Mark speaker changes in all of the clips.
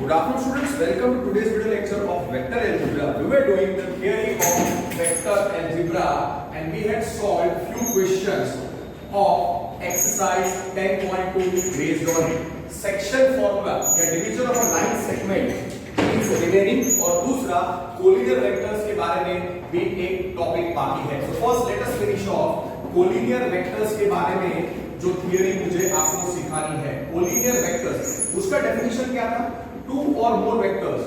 Speaker 1: Good afternoon students, welcome to today's video lecture of vector algebra. We were doing the theory of vector algebra and we had solved few questions of exercise 10.2 based on section formula या division of a line segment is remaining और दूसरा collinear vectors के बारे में भी एक topic बाकी है. So first let us finish off collinear vectors के बारे में जो थियरी मुझे आपको सिखानी है. कोलिनियर वेक्टर्स, उसका डेफिनेशन क्या था? टू और more vectors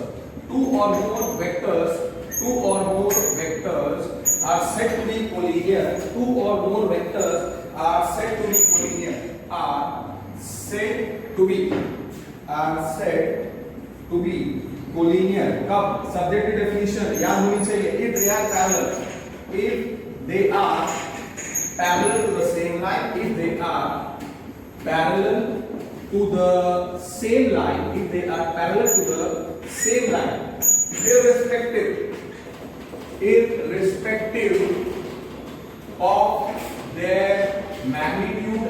Speaker 1: are said to be collinear. Two और more vectors are said to be collinear. Collinear कब? सब्जेक्ट डेफिनेशन याद होनी चाहिए. If they are parallel to the same line, if they are parallel to the same line, irrespective of their magnitude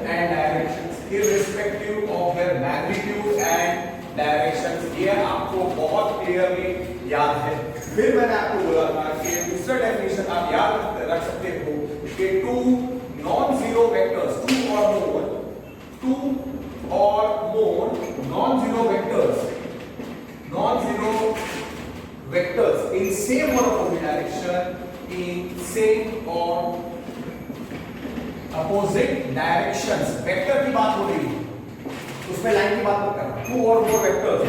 Speaker 1: and directions, ये आपको बहुत clearly याद है. फिर मैंने आपको बोला था कि दूसरा डेफिनेशन आप याद रख सकते हो कि to non-zero vectors, two or more non-zero vectors in same or opposite direction, vector की बात हो रही है, उसमें लाइन की बात मत करना. टू और more vectors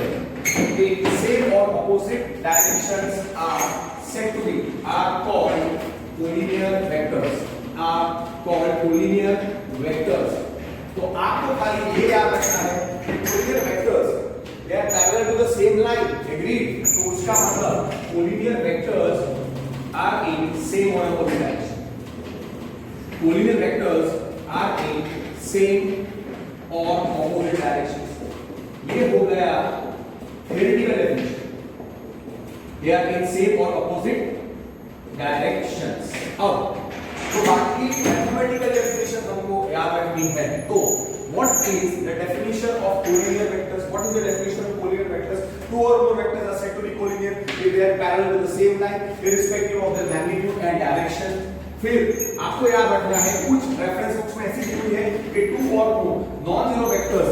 Speaker 1: in same or opposite directions are said to be called collinear vectors. तो आपको खाली ये याद रखना है कि collinear vectors they are parallel to the same line. Agreed? तो उसका मतलब collinear vectors are in same or opposite direction. Collinear vectors are in same or opposite directions. ये हो गया theoretical definition. They are in same or opposite directions. अब तो बाकी mathematical definition हमको याद रखनी है. तो what is the definition of collinear vectors? What is the definition of collinear vectors? Two और more vectors are said to be collinear if they are parallel to the same line irrespective of the magnitude and direction. फिर आपको याद रखना है, कुछ reference books में ऐसी लिखी है कि टू और more non zero vectors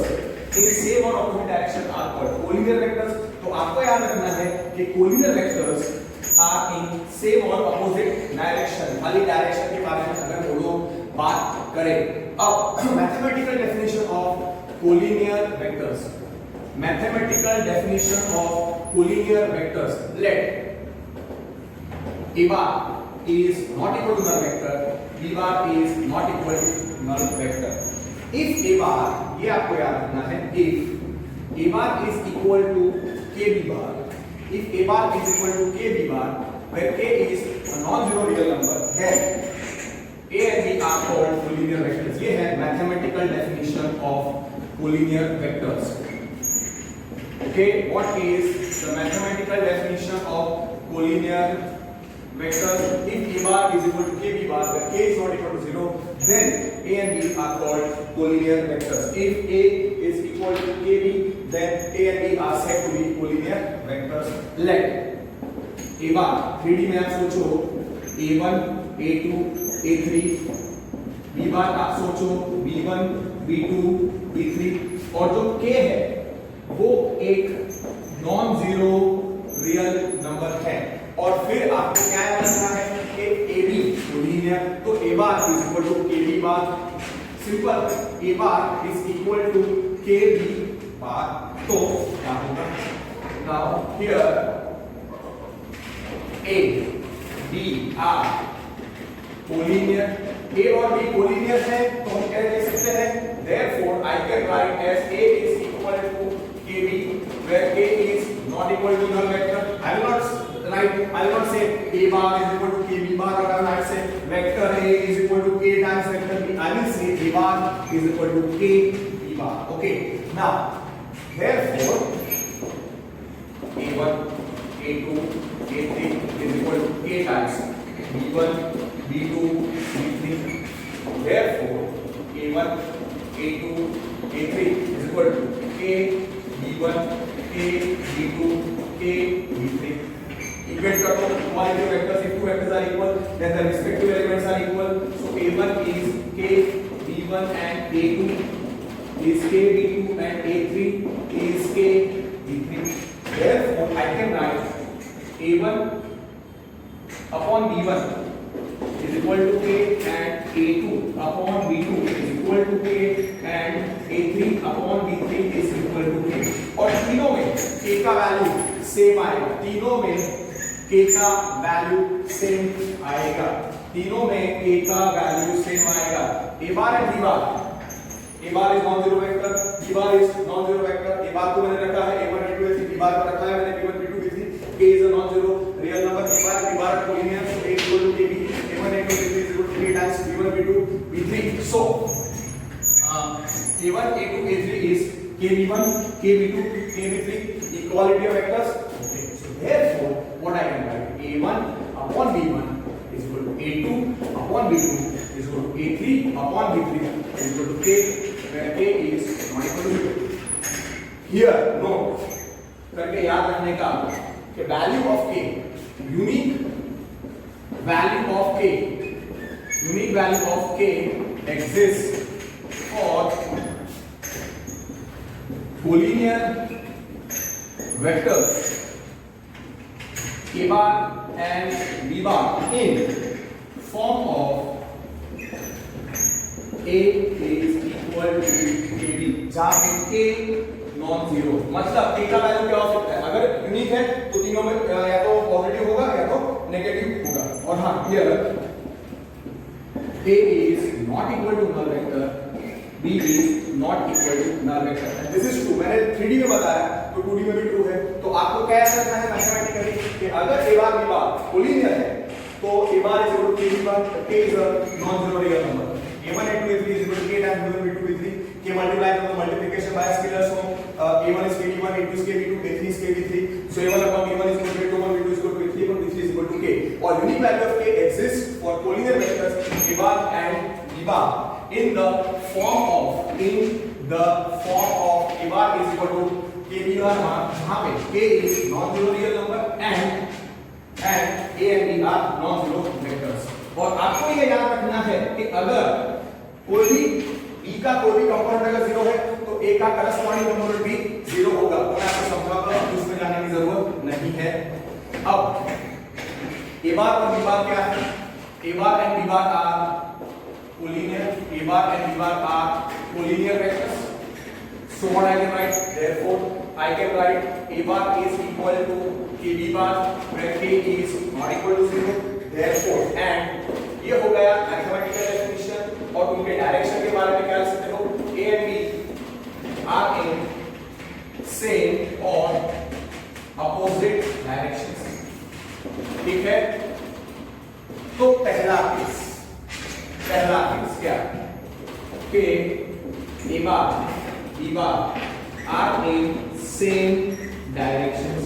Speaker 1: in same और opposite direction are called collinear vectors. तो आपको याद रखना है कि collinear vectors are in same और ऑपोजिट डायरेक्शन. खाली डायरेक्शन के बारे में अगर वो लोग बात करें. अब mathematical definition of collinear vectors. Let a bar is not equal to null vector, b bar is not equal to null vector. If a bar, ये आपको याद रखना है, if a bar is equal to kb bar, if a bar is equal to kb bar, where k is a non-zero real number, then a and b are called collinear vectors. ये है mathematical definition of collinear vectors. Okay, what is the mathematical definition of collinear vectors? If a bar is equal to kb bar, where k is not equal to 0, then a and b are called collinear vectors. If a is equal to kb, then a and b are said to be collinear vectors. Let a bar 3D में आप सोचो a1, a2, a3, b bar आप सोचो b1, b2, b3, और जो k है वो एक नॉन जीरो रियल नंबर है. और फिर आपको क्या याद रखना है कि AB कोलिनियर. तो A bar is equal to KB bar. Simple. A bar is equal to KB bar. तो क्या होगा? Now here A B are collinear. A और B कोलिनियर है तो हम क्या लिख सकते हैं? Therefore I can write as A is equal to KB where K is not equal to null vector. I will not say A bar is equal to KB bar, or I will say vector A is equal to K times vector B. I will say A bar is equal to K B bar. Okay. Now, therefore, A1, A2, A3 is equal to K times B1, B2, B3. Therefore, A1, A2, A3 is equal to K B1, K K B2 K B3. Equate कर दो quality of vectors. If two vectors are equal, then the respective elements are equal. So A1 is K B1 and A2 is K B2 and A3 is K B3. Therefore, I can write A1 upon B1 is equal to K and A2 upon B2 is equal to K and A3 upon B3 is equal to K. और तीनों में K का value same आएगा. तीनों में K का value same आएगा. तीनों में K का वैल्यू सेम आएगा. A bar and B bar. A bar is non zero vector, B bar is non zero vector. A बार को मैंने रखा है A1 A2 A3, B बार को रखा है मैंने B1 B2 B3. K is a non zero real number. A bar B bar collinear, so A is equal to KB. A1 A2 A3 is equal to K times B1 B2 B3. So A1 A2 A3 is KB1 KB2 KB3, equality of vectors. Okay, so therefore what I can write, A1 upon B1 is equal to A2 upon B2 is equal to A3 upon B3 is equal to K, where K is not equal to 0. Here note करके याद रखने का कि value of K, unique value of K exists for collinear vectors A bar and B bar in form of A is equal to KB, जहाँ पे K non zero. मतलब K का value क्या हो सकता है? अगर यूनिक है तो तीनों में या तो पॉजिटिव होगा या तो नेगेटिव होगा. और हाँ, here A is not equal to null vector, B is not equal to null vector. This is true. मैंने 3D में बताया तो 2D में भी ट्रू है. तो आपको क्या याद रखना है मैथमेटिकली कि अगर A bar B bar collinear है तो A bar is equal to K B bar. K is a non-zero real number. A1 A2 A3 is equal to K times B1 B2 B3. K multiply the multiplication by scalar, so A1 is KB1, A2 is KB2, A3 is KB3. So A1 upon B1 is equal to A2 upon B2 is equal to A3 upon B3 is equal to K. Or unique value of K exists for collinear vectors A bar and B bar in the form of A bar is equal to KB bar, जहाँ पे K is non-zero real number and A and B are non-zero vectors. और आपको ये याद रखना है कि अगर कोई भी B का कोई भी कंपोनेंट अगर जीरो है तो A का करस्पॉन्डिंग कंपोनेंट भी जीरो होगा. तो मैं आपको समझाऊंगा, उसमें जाने की जरूरत नहीं है. अब A बार और B बार क्या है? A bar and B bar are collinear. A bar and B bar are collinear vectors. So what I can write? Therefore, I can write A bar is equal to KB bar, where K is not equal to 0. Therefore, and ये हो गया mathematical definition. और उनके direction के बारे में क्या लिख सकते हो? A and B are in same or opposite directions. ठीक है? तो पहला केस क्या? कि A bar B bar are in same directions.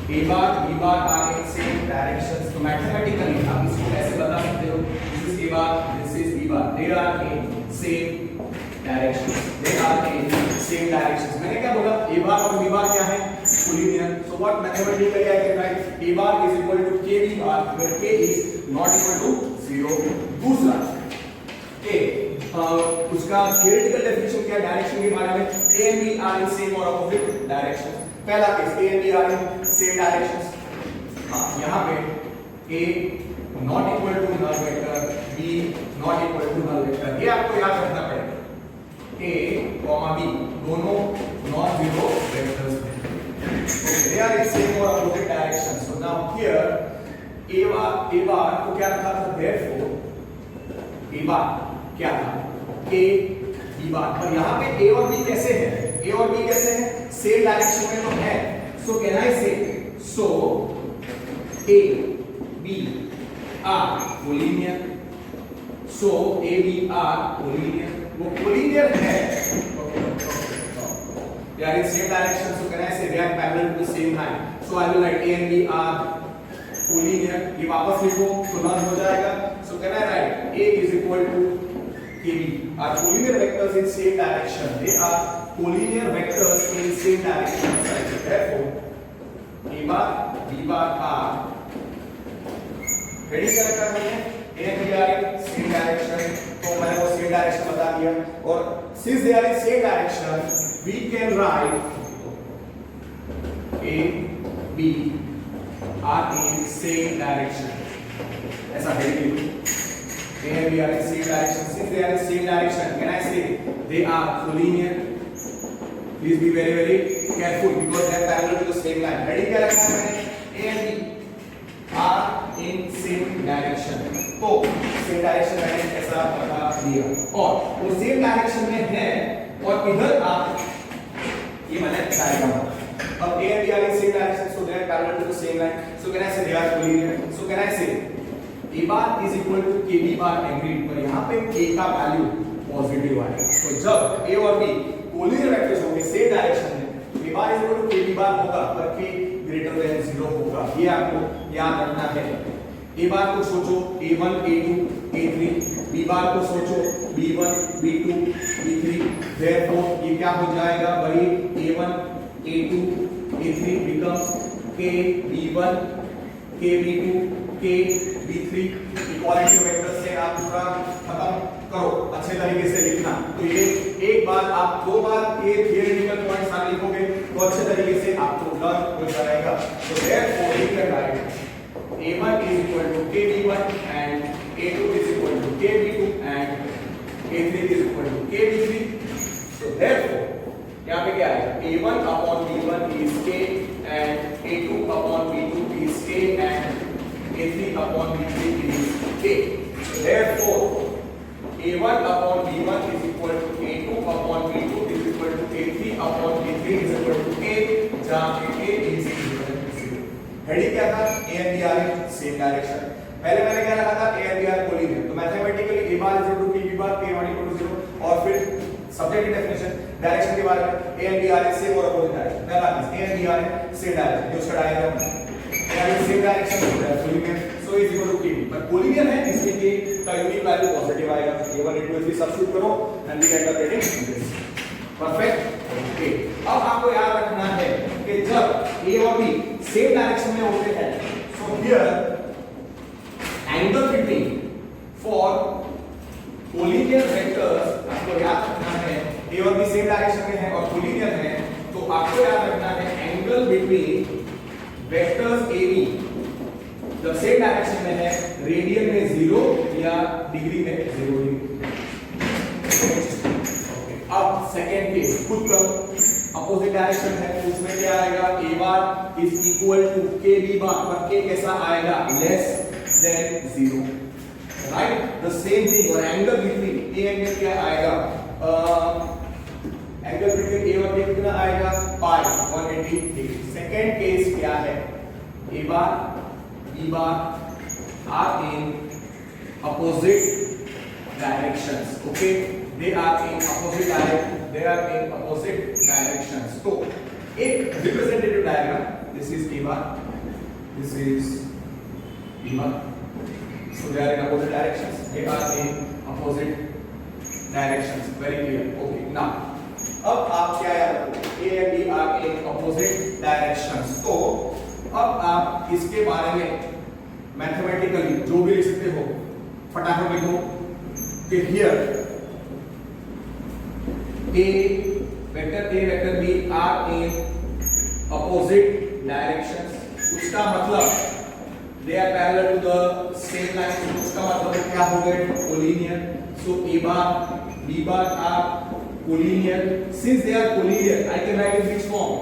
Speaker 1: A bar B bar are in same directions. तो मैथमेटिकली आप इसको कैसे बता सकते हो? This is A bar, this is B bar. They are in same directions. मैंने क्या बोला? A bar और B bar क्या है? Collinear. So what mathematically I can write? A bar is equal to KB bar, where K is not equal to 0. दूसरा उसका theoretical definition क्या? Direction के बारे में. A and B are in same or opposite directions. पहला case A and B are in same directions. हाँ, यहाँ पे A not equal to null vector, B not equal to null vector. ये आपको याद रखना पड़ेगा. A, B दोनों नॉन जीरो वेक्टर्स हैं. Okay, they are in same or opposite directions. So now here A bar को क्या रखा था? Therefore A bar क्या था? K B bar. और यहाँ पे A और B कैसे हैं? A और B कैसे हैं? सेम डायरेक्शन में तो है. So can I say so A B are collinear. So A B are collinear. वो collinear है. They are in same direction. So can I say they are parallel to the same line? So I will write A and B are collinear. ये वापस लिखो तो non हो जाएगा. So can I write A is equal to KB are collinear vectors in same direction. They are collinear vectors in same direction. therefore a bar b bar are heading क्या रखा है A and B are in same direction, तो मैंने वो same direction बता दिया, और since they are in same direction we can write A B are in same direction, ऐसा heading A and B are in same direction, since they are in same direction can I say they are collinear, please be very very careful because they are parallel to the same line. Heading क्या रखा है मैंने A and B are in same direction, तो same direction मैंने ऐसा बता दिया, और वो सेम डायरेक्शन में है और इधर आप ये मैंने डायग्राम, अब A and B are in same direction so they are parallel to the same line, so can I say they are collinear, so can I say A bar is equal to k B bar agreed, पर यहां पे के का value positive आएगा, तो जब ए और B collinear vectors होंगे सेम डायरेक्शन में, ए bar is equal to k B बार होगा पर के ग्रेटर देन 0 होगा, ये आपको याद रखना है। ए बार को सोचो a1 a2 a3, B bar को सोचो b1 b2 b3, देयरफॉर ये क्या हो जाएगा वही a1 a2 a3 becomes k b1 k b2 k b3, equality vector से आप पूरा खत्म करो, अच्छे तरीके से लिखना, तो ये एक बार आप दो बार ये थियोरेटिकल पॉइंट्स आगे लिखोगे तो अच्छे तरीके से आपको लर्न हो जाएगा, तो therefore we can write a1 is equal to kb1 and a2 is equal to kb2 and a3 is equal to kb3, so therefore यहाँ पे क्या आएगा a1 upon b1 is k and a2 upon b2 is k and a3 upon b3 is k, so therefore a1 upon b1 is equal to a2 upon b2 is equal to a3 upon b3 is equal to k, जहाँ पे k is equal to 0। Heading क्या था A and B are in same direction, पहले मैंने क्या रखा था A and B are collinear, तो mathematically A bar is equal to k B bar k not equal to 0, और फिर सब्जेक्ट डेफिनेशन डायरेक्शन के बारे में A and B are in same और अपोजिट डायरेक्शन, पहला A and B are in same direction, जो diagram A are in same direction होता है collinear, so is equal to k B, पर collinear है इसलिए के का यूनिट वैल्यू पॉजिटिव आएगा, a1 a2 a3 सब्स्टिट्यूट करो and we get the getting this, perfect. Okay, अब आपको याद रखना है कि जब ए और बी सेम डायरेक्शन में होते हैं, so here angle between for collinear vectors आपको याद रखना है, ए और बी सेम डायरेक्शन में है और कोलिनियर है, तो आपको याद रखना है angle between vectors A B जब सेम डायरेक्शन में है, रेडियन में 0 या डिग्री में 0 डिग्री। अब सेकेंड केस खुद करो, अपोजिट डायरेक्शन है तो उसमें क्या आएगा a bar is equal to k b bar, पर k कैसा आएगा less than 0, right, the same thing, और एंगल बिटवीन a एंगल क्या आएगा, एंगल बिटवीन a और b कितना आएगा पाई 180 डिग्री। सेकेंड केस क्या है, a bar b bar are in opposite directions, okay, they are in opposite directions, so एक representative diagram, this is a bar, this is b bar, so they are in opposite directions, they are in opposite directions, very clear, okay, now अब आप क्या याद रखोगे a and b are in opposite directions, तो अब आप इसके बारे में मैथमेटिकली जो भी लिख सकते हो फटाफट लिखो कि here a vector b are in opposite directions, उसका मतलब they are parallel to the same line, उसका मतलब क्या हो गए collinear, so a bar b bar are collinear, since they are collinear I can write in which form,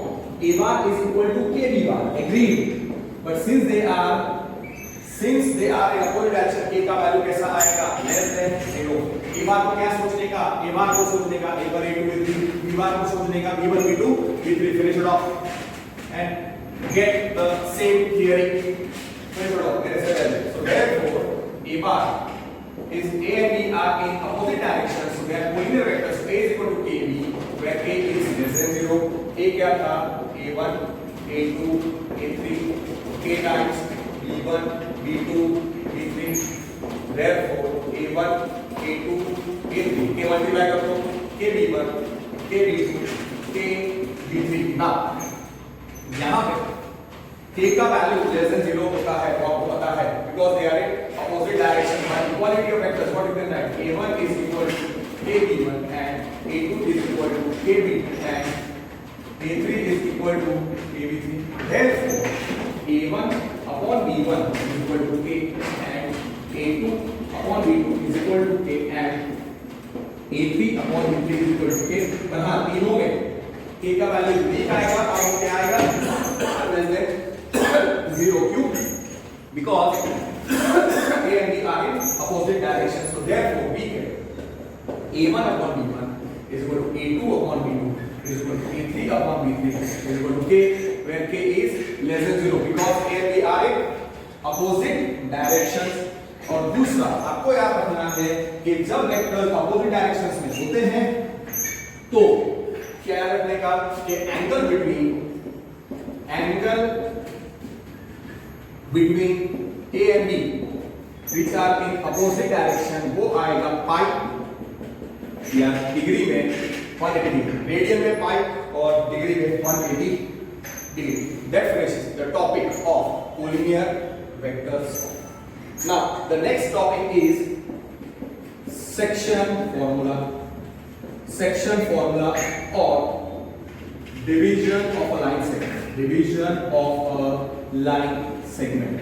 Speaker 1: a bar is equal to k b bar, agreed, but since they are in opposite direction k का value कैसा आएगा less than 0। a बार को क्या सोचने का, a बार को सोचने का a1 a2 a3, b बार को सोचने का b1 b2 b3, finish it off and get the same theory, finish it off, मेरे से पहले, so therefore a bar is a and b are in opposite directions, so they are collinear vectors, so a is equal to kb where k is less than 0, a क्या था a1 a2 a3 k times b1 b2 b3, therefore a1 a2 a3 k multiply कर दो k b1 k b2 k b3, now यहाँ पे k का value less than 0 होता है, वो आपको पता है, because they are in opposite direction by equality of vectors. What you can write, a1 is equal to kb1 and a2 is equal to kb2 and a3 is equal to kb3. Therefore a1 upon b1 is equal to k and a2 upon b2 is equal to k and a3 upon b3 is equal to k. पर हाँ तीनों में k का value unique आएगा और वो क्या आएगा लेस देन 0. क्यों? Because a and b are in opposite directions, so therefore we get a1 upon b1 is equal to a2 upon b2 is equal to a3 upon b3 is equal to k, where k is less than 0 because a and b are in opposite directions. और दूसरा आपको याद रखना है कि जब vectors opposite directions में होते हैं तो क्या याद रखने का कि angle between a and b which are in opposite direction वो आएगा पाई, या डिग्री में 180 डिग्री, रेडियन में पाई और डिग्री में 180 degree. That finishes the topic of collinear vectors. Now the next topic is section formula. Section formula or division of a line segment. Division of a line segment.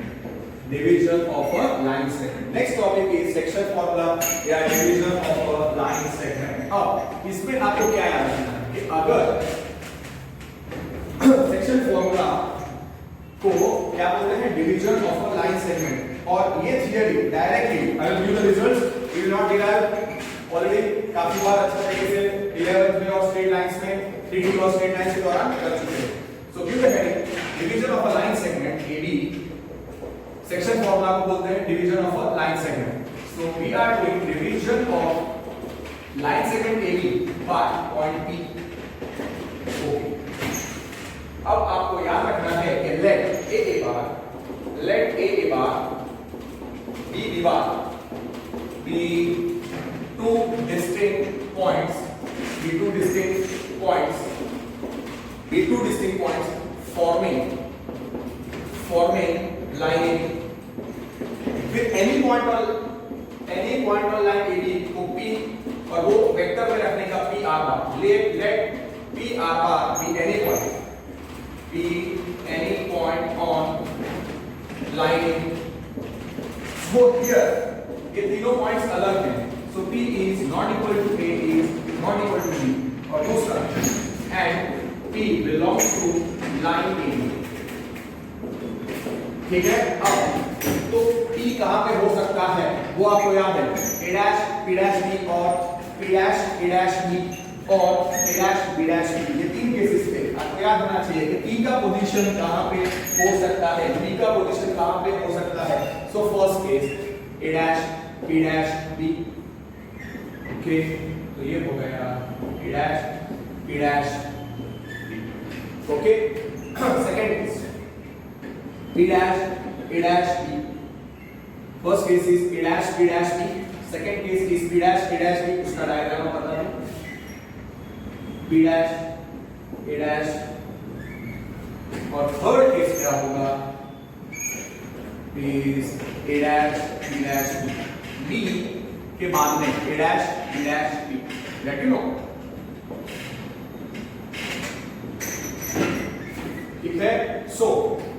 Speaker 1: Division of a line segment. Next topic is section formula या division of a line segment. अब इसमें आपको क्या याद रखना है कि अगर section formula को क्या बोलते हैं, division of a line segment, और ये theory directly I will give the results, we will not derive already काफी बार अच्छा तरीके से 11th में और स्ट्रेट लाइंस में 3D और स्ट्रेट लाइंस के दौरान कर चुके हैं. So give the heading division of a line segment AB. Section formula को बोलते हैं division of a line segment. So we are doing division of line segment AB by point P. Okay, अब आपको याद रखना है कि let A bar B bar be two distinct points forming line AB. with any point on line AB को P और वो vector में रखने का P R bar. let P R bar be any point on line AB. So here ये तीनों points अलग हैं, so P is not equal to A is not equal to B, और दूसरा and P belongs to line AB. ठीक है, अब तो P कहाँ पे हो सकता है वो आपको याद है, A dash P dash B और P dash A dash B और A dash B dash B. ये तीन केसेस पे आपको याद होना चाहिए कि P का पोजीशन कहाँ पे हो सकता है, B का पोजीशन कहाँ पे हो सकता है. So first case A dash P dash B. Okay, तो ये हो गया A dash P dash B. Okay, second case P dash A dash B. First case is A dash P dash B. Second case is P dash A dash B. उसका diagram बता दो. P dash A dash, और third case क्या होगा is A dash B dash B. B के बाद में A dash B dash B. Let you know. ठीक है, so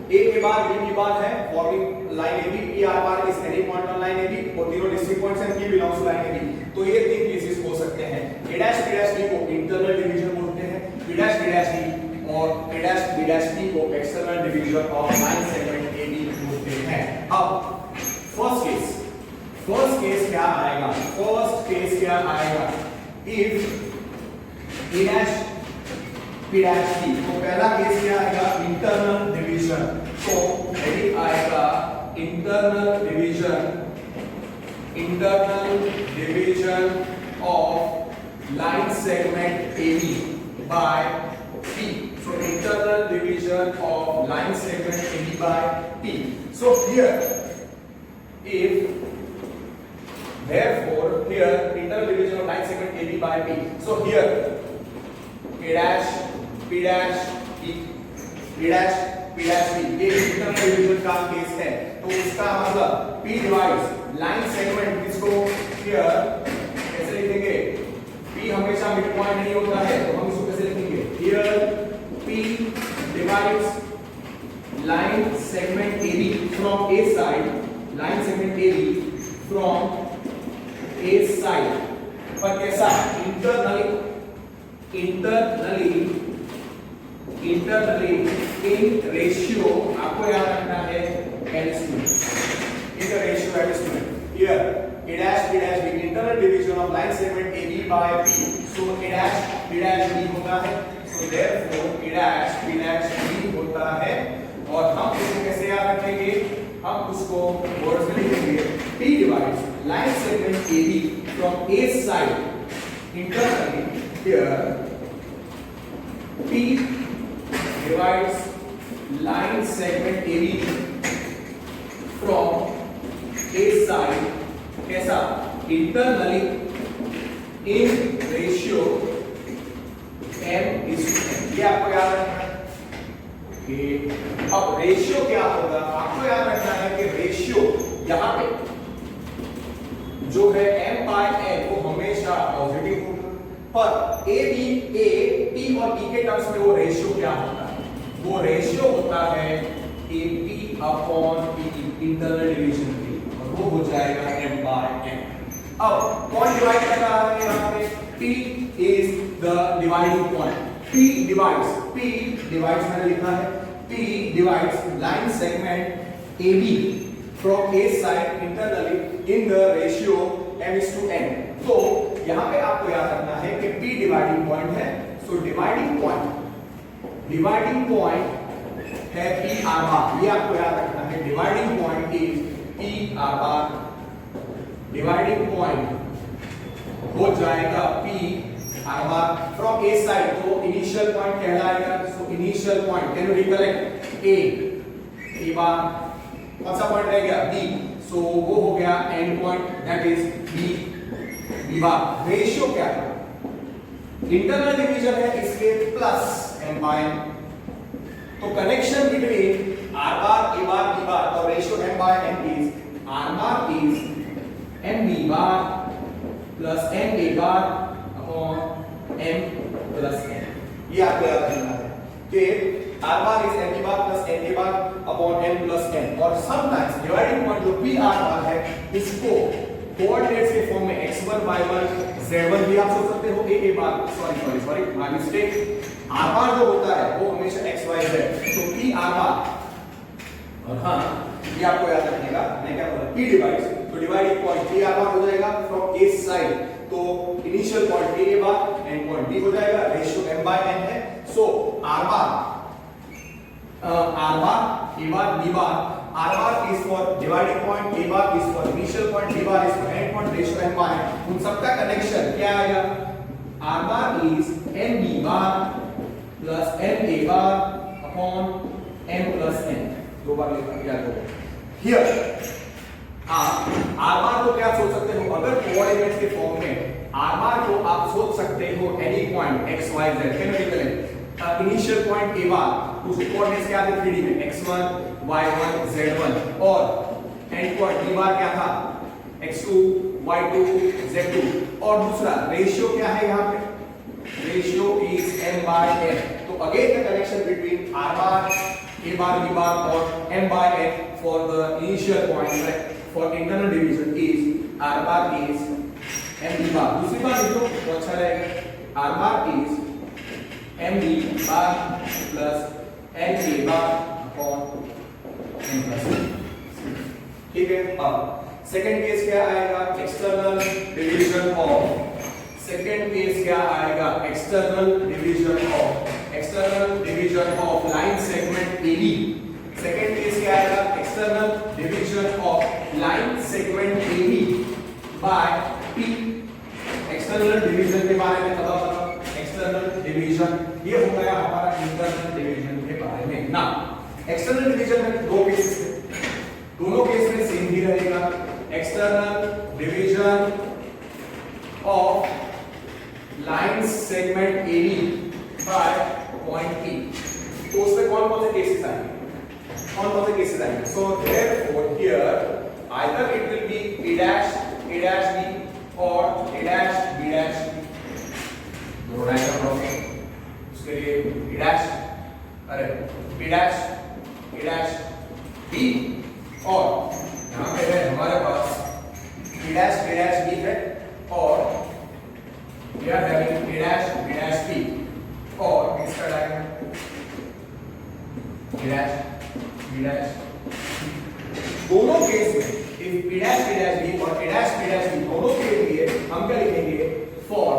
Speaker 1: A के बाद B की बात है forming line AB. P R bar is any point on line AB. और तीनों distinct points हैं, P belongs to line AB. तो ये तीन केसेस हो सकते हैं. A dash B dash B को internal division बोलते हैं, P dash B dash B और A dash B dash B को external division of line segment AB बोलते हैं. अब फर्स्ट केस क्या आएगा? If A dash P dash B, तो पहला केस क्या आएगा? Internal division. तो हेडिंग आएगा internal division of line segment AB by P. So internal division of line segment AB by P. So here therefore here internal division of line segment AB by P. So here A dash P dash B A dash B dash B, ये internal division का case है। तो इसका मतलब P divides line segment, इसको here कैसे लिखेंगे? P हमेशा मिड पॉइंट नहीं होता है, तो हम इसको कैसे लिखेंगे? Here P divides line segment AB from A side, line segment AB from A side, पर कैसा? internally in ratio, आपको याद रखना है n/2, in the ratio n/2. Here A dash B dash B, internal division of line segment AB by P, so A dash B dash B होता है, so therefore A dash B dash B होता है। और हम इसको कैसे याद रखेंगे? हम उसको वर्ड्स में लिखेंगे P divides line segment AB from A side internally, here P divides line segment AB from A side कैसा? internally in ratio m/n, ये आपको याद रखना है। अब रेशियो क्या होगा? आपको याद रखना है कि रेशियो यहां पे जो है m/n वो हमेशा पॉजिटिव होगा, पर a b a t और t के टर्म्स में वो रेशियो क्या होता है? वो रेशियो होता है ap upon p, internal division की, और वो हो जाएगा m/n। अब कौन डिवाइड कर रहा है यहां पे? p is the dividing point. P divides मैंने लिखा है, P divides line segment AB from A side internally in the ratio m/n। तो यहाँ पे आपको याद रखना है कि P डिवाइडिंग पॉइंट है, सो डिवाइडिंग पॉइंट है P R bar, ये आपको याद रखना है। Dividing point is P R bar, dividing point हो जाएगा P R bar from A side, तो इनिशियल पॉइंट कहलाएगा। So initial point, can you recollect? A bar, कौन सा पॉइंट रह गया? B, सो वो हो गया and point, that is B bar। Ratio क्या है? इंटरनल डिवीजन है, इसलिए प्लस m/n, तो connection between R bar, A bar, B bar और ratio m/n is R bar is mb bar plus ma bar upon m plus n। ये आपको याद रखना है कि R bar is mb bar plus na bar upon m plus n, और sometimes dividing point जो p R bar है इसको कोऑर्डिनेट्स के फॉर्म में x1 y1 z1 भी आप सोच सकते हो। a bar, sorry my mistake, R bar जो होता है वो हमेशा x y z, तो p R bar, और हां ये आपको याद रखने का, मैं क्या बोला? p डिवाइड्स, तो dividing point p R bar हो जाएगा फ्रॉम a साइड, तो initial point a bar and point b हो जाएगा, रेशियो m/n है। सो R bar a bar b bar, R bar is for dividing point, a bar is for initial point, b bar is for end point, ratio m/n, उन सबका connection क्या आएगा? R bar is mb bar plus ma bar upon m plus n, दो बार लिखा गया। Here R bar को क्या सोच सकते हो? अगर कोऑर्डिनेट्स के फॉर्म में R bar को आप सोच सकते हो any point x y z, can you recollect? Initial point a bar, उसके कोऑर्डिनेट्स क्या थे 3D में? x1 y1 z1, और एंड पॉइंट b bar क्या था? x2 y2 z2, और दूसरा रेशियो क्या है यहाँ पे? रेशियो इज m/n, तो again the connection between R bar, a bar, b bar और m/n for the initial point, right? For internal division is R bar is mb bar। दूसरी बात लिखो तो अच्छा रहेगा, R bar is mb bar plus na bar upon m plus n, ठीक है। अब सेकंड केस क्या आएगा? External division of, second case क्या आएगा? External division of line segment AB। Second case क्या आएगा? External division of line segment AB by P। External division के बारे में पता, एक्सटर्नल डिवीजन ये हो गया हमारा इंटरनल डिवीजन के बारे में ना। एक्सटर्नल डिवीजन में दो केसेस हैं, दोनों केस में सेम ही रहेगा। External division of line segment AB by point P, तो उसमें कौन कौन से केसेस आएंगे, कौन कौन से केसेस आएंगे? So therefore here either it will be a dash b और a dash b dash b, दोनों डायग्राम बनाओगे उसके लिए a dash b dash b और यहाँ पे है हमारे पास b dash b है और we are having a dash b और इसका डायग्राम a dash b दोनों केस में if b dash b और a dash b दोनों के लिए हम क्या लिखेंगे? for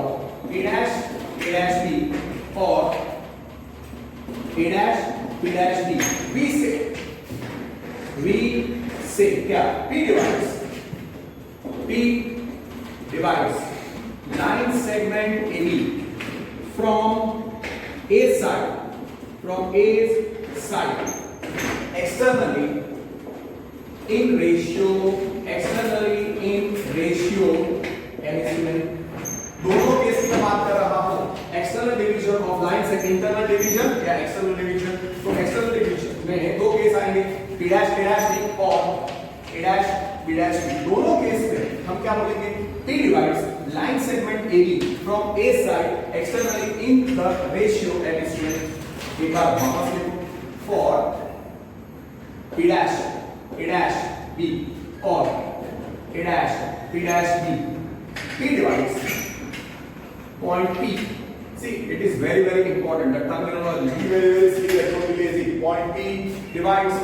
Speaker 1: a dash b और a dash b we say क्या? p divides line segment AB from A side externally in ratio दोनों केस की बात कर रहा हूं, एक्सटर्नल डिवीजन ऑफ लाइन से इंटरनल डिवीजन या एक्सटर्नल डिवीजन। तो एक्सटर्नल डिवीजन में दो केस आएंगे p dash b और a dash b दोनों केस में हम क्या बोलेंगे? p divides line segment AB from A side externally in the ratio AB। एक बार वापस लिखो, for p dash b और a dash b p divides point P. See, it is very important. The terminology very serious. Don't be lazy. Point P divides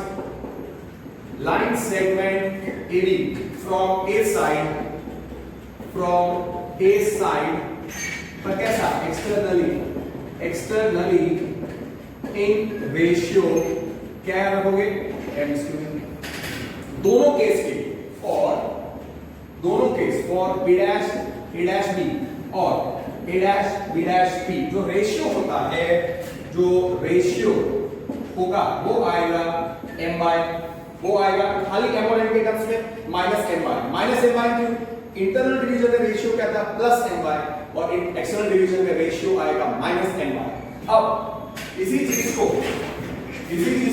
Speaker 1: line segment AB from A side पर कैसा? externally in ratio क्या रखोगे? दोनों case के और दोनों case for b dash b और a dash b जो रेशियो होता है, जो रेशियो होगा वो आएगा खाली एम्बॉडेंट के टर्म्स में माइनस m बाय क्यों? इंटरनल डिवीजन में रेशियो क्या था? प्लस m बाय और एक्सटर्नल डिवीजन में रेशियो आएगा माइनस m बाय। अब इसी चीज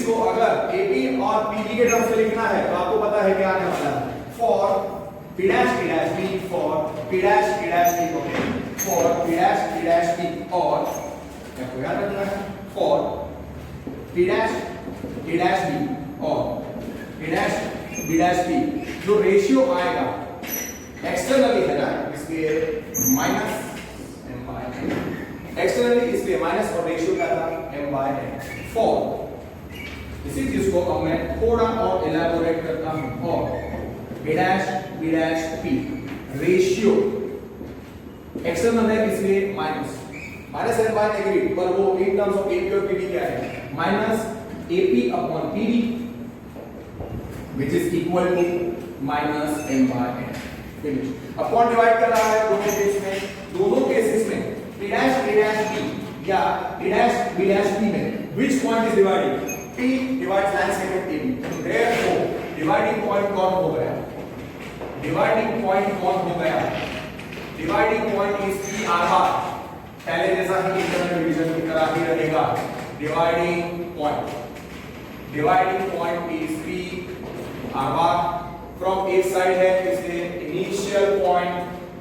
Speaker 1: को अगर AB और PB के टर्म्स में लिखना है तो आपको पता है क्या आने वाला है? for p dash b for p dash b for p dash b और आपको याद रखना है for p dash b और p dash b जो रेशियो आएगा एक्सटर्नली है ना, इसलिए minus m by n, externally इसलिए माइनस और रेशियो क्या था? m by n। for इसी चीज को अब मैं थोड़ा और इलैबोरेट करता हूं और a dash b p ratio external है इसलिए माइनस m बाय नेगेटिव, पर वो इन टर्म्स ऑफ AP और PD क्या है? Minus AP upon PD which is equal to minus m by n। Finish. Upon divide कर रहा है दोनों केसेस में p dash b या p dash b में which point is dividing? P divides line segment AB। Therefore dividing point कौन हो गया? Dividing point is P R bar, पहले जैसा ही इंटरनल डिवीजन की तरह ही रहेगा। Dividing point is P R bar from A side है इसलिए इनिशियल पॉइंट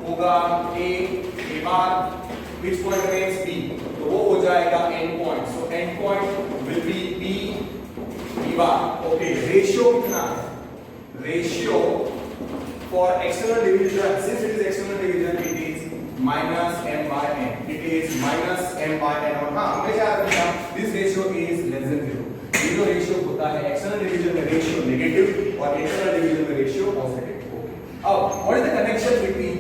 Speaker 1: होगा A bar, which point remains B, तो वो हो जाएगा and point. So and point will be B bar. Okay, ratio कितना है? Ratio for external division, since it is external division, it is minus m by n. It is minus m by n और हाँ हमेशा याद रखना this ratio is less than 0। ये जो ratio होता है एक्सटर्नल डिवीजन में रेशियो नेगेटिव और इंटरनल डिवीजन में रेशियो पॉजिटिव। अब what is the connection between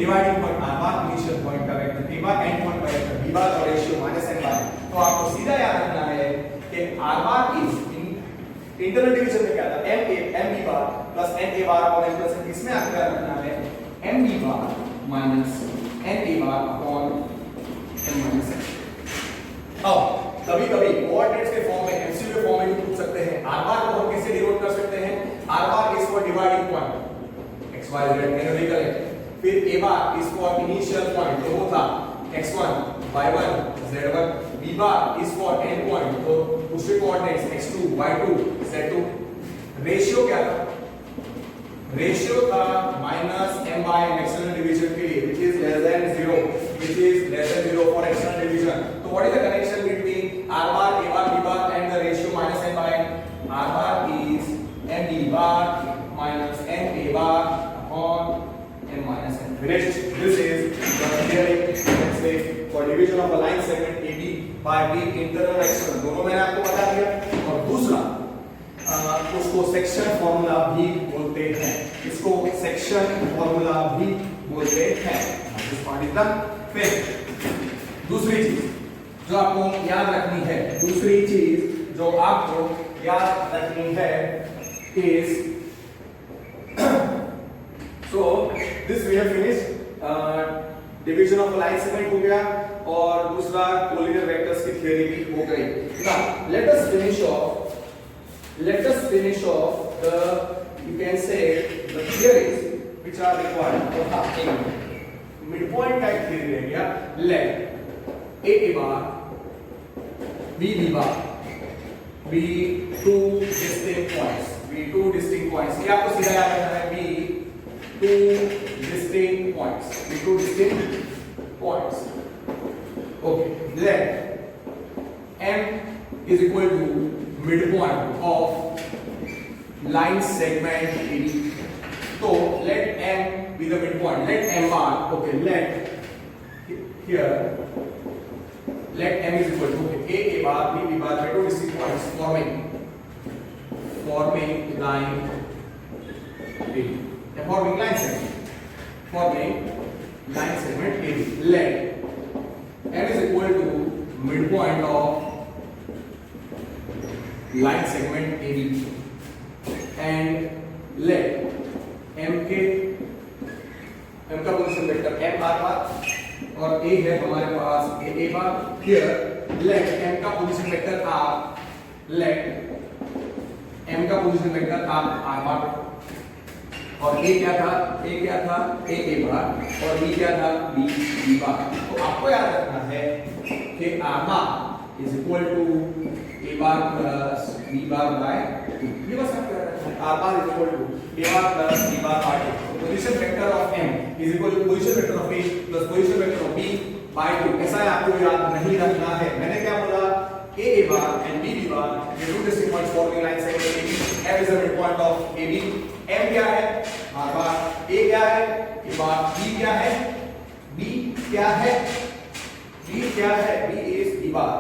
Speaker 1: dividing point r bar initial point का vector p bar end point का वेक्टर b bar और रेशियो minus n bar? तो आपको सीधा याद रखना है कि r bar is internal division में क्या था? m b bar plus n a bar upon n plus n। इसमें आपको याद रखना है m b bar minus n a bar upon n minus n। अब कभी-कभी कोऑर्डिनेट्स के फॉर्म में MCQ के फॉर्म में भी पूछ सकते हैं। r bar को हम कैसे डिनोट कर सकते हैं? r bar is for dividing point x y z numerical है, फिर a bar is for initial point, तो वो था x1 y1 z1 b1 b bar is for n point, तो उसके coordinates x2 y2 z2। Ratio क्या था? Ratio था -m by n external division के लिए, which is less than 0, which is less than 0 for external division। तो what is the connection between r bar, a bar, b bar and the ratio -m by n? r bar is m b bar minus n a bar upon m minus n finished। This is the theory, let's say, for division of a line segment AB by B internal and external, दोनों मैंने आपको बता दिया। और दूसरा उसको section formula भी बोलते हैं, इसको सेक्शन फॉर्मूला भी बोलते हैं। This part is done. फिर दूसरी चीज जो आपको याद रखनी है, दूसरी चीज जो आपको याद रखनी है is so this we have finished division of a line segment हो गया और दूसरा कोलिनियर वेक्टर्स की थ्योरी भी हो गई। Now let us finish off the, you can say, the theories which are required for having midpoint type theory रह गया। Let a bar b bar be two distinct points, ये आपको सीधा याद रखना है, be two distinct points। Okay, let m is equal to midpoint of line segment AB। तो let m be the midpoint, let m bar, okay, let here let m is equal to, okay, a bar b bar are two distinct points forming line AB, forming line segment AB। Let m is equal to midpoint of line segment AB and let m का position vector m बार और a है हमारे पास a bar. here let m का position vector r, let m का position vector r बार और a क्या था a बार और b क्या था b बार। तो आपको याद रखना है कि r bar is equal to a bar plus b bar by 2, ये बस आपको याद रखना है। r bar is equal to a bar plus b bar by 2। Position vector of m is equal to position vector of a plus position vector of b by 2। ऐसा है, आपको याद नहीं रखना है। मैंने क्या बोला, a bar and b bar ये two distinct points forming line segment AB, f is the midpoint of AB, m क्या है r bar, a क्या है a bar, b क्या है b is b bar।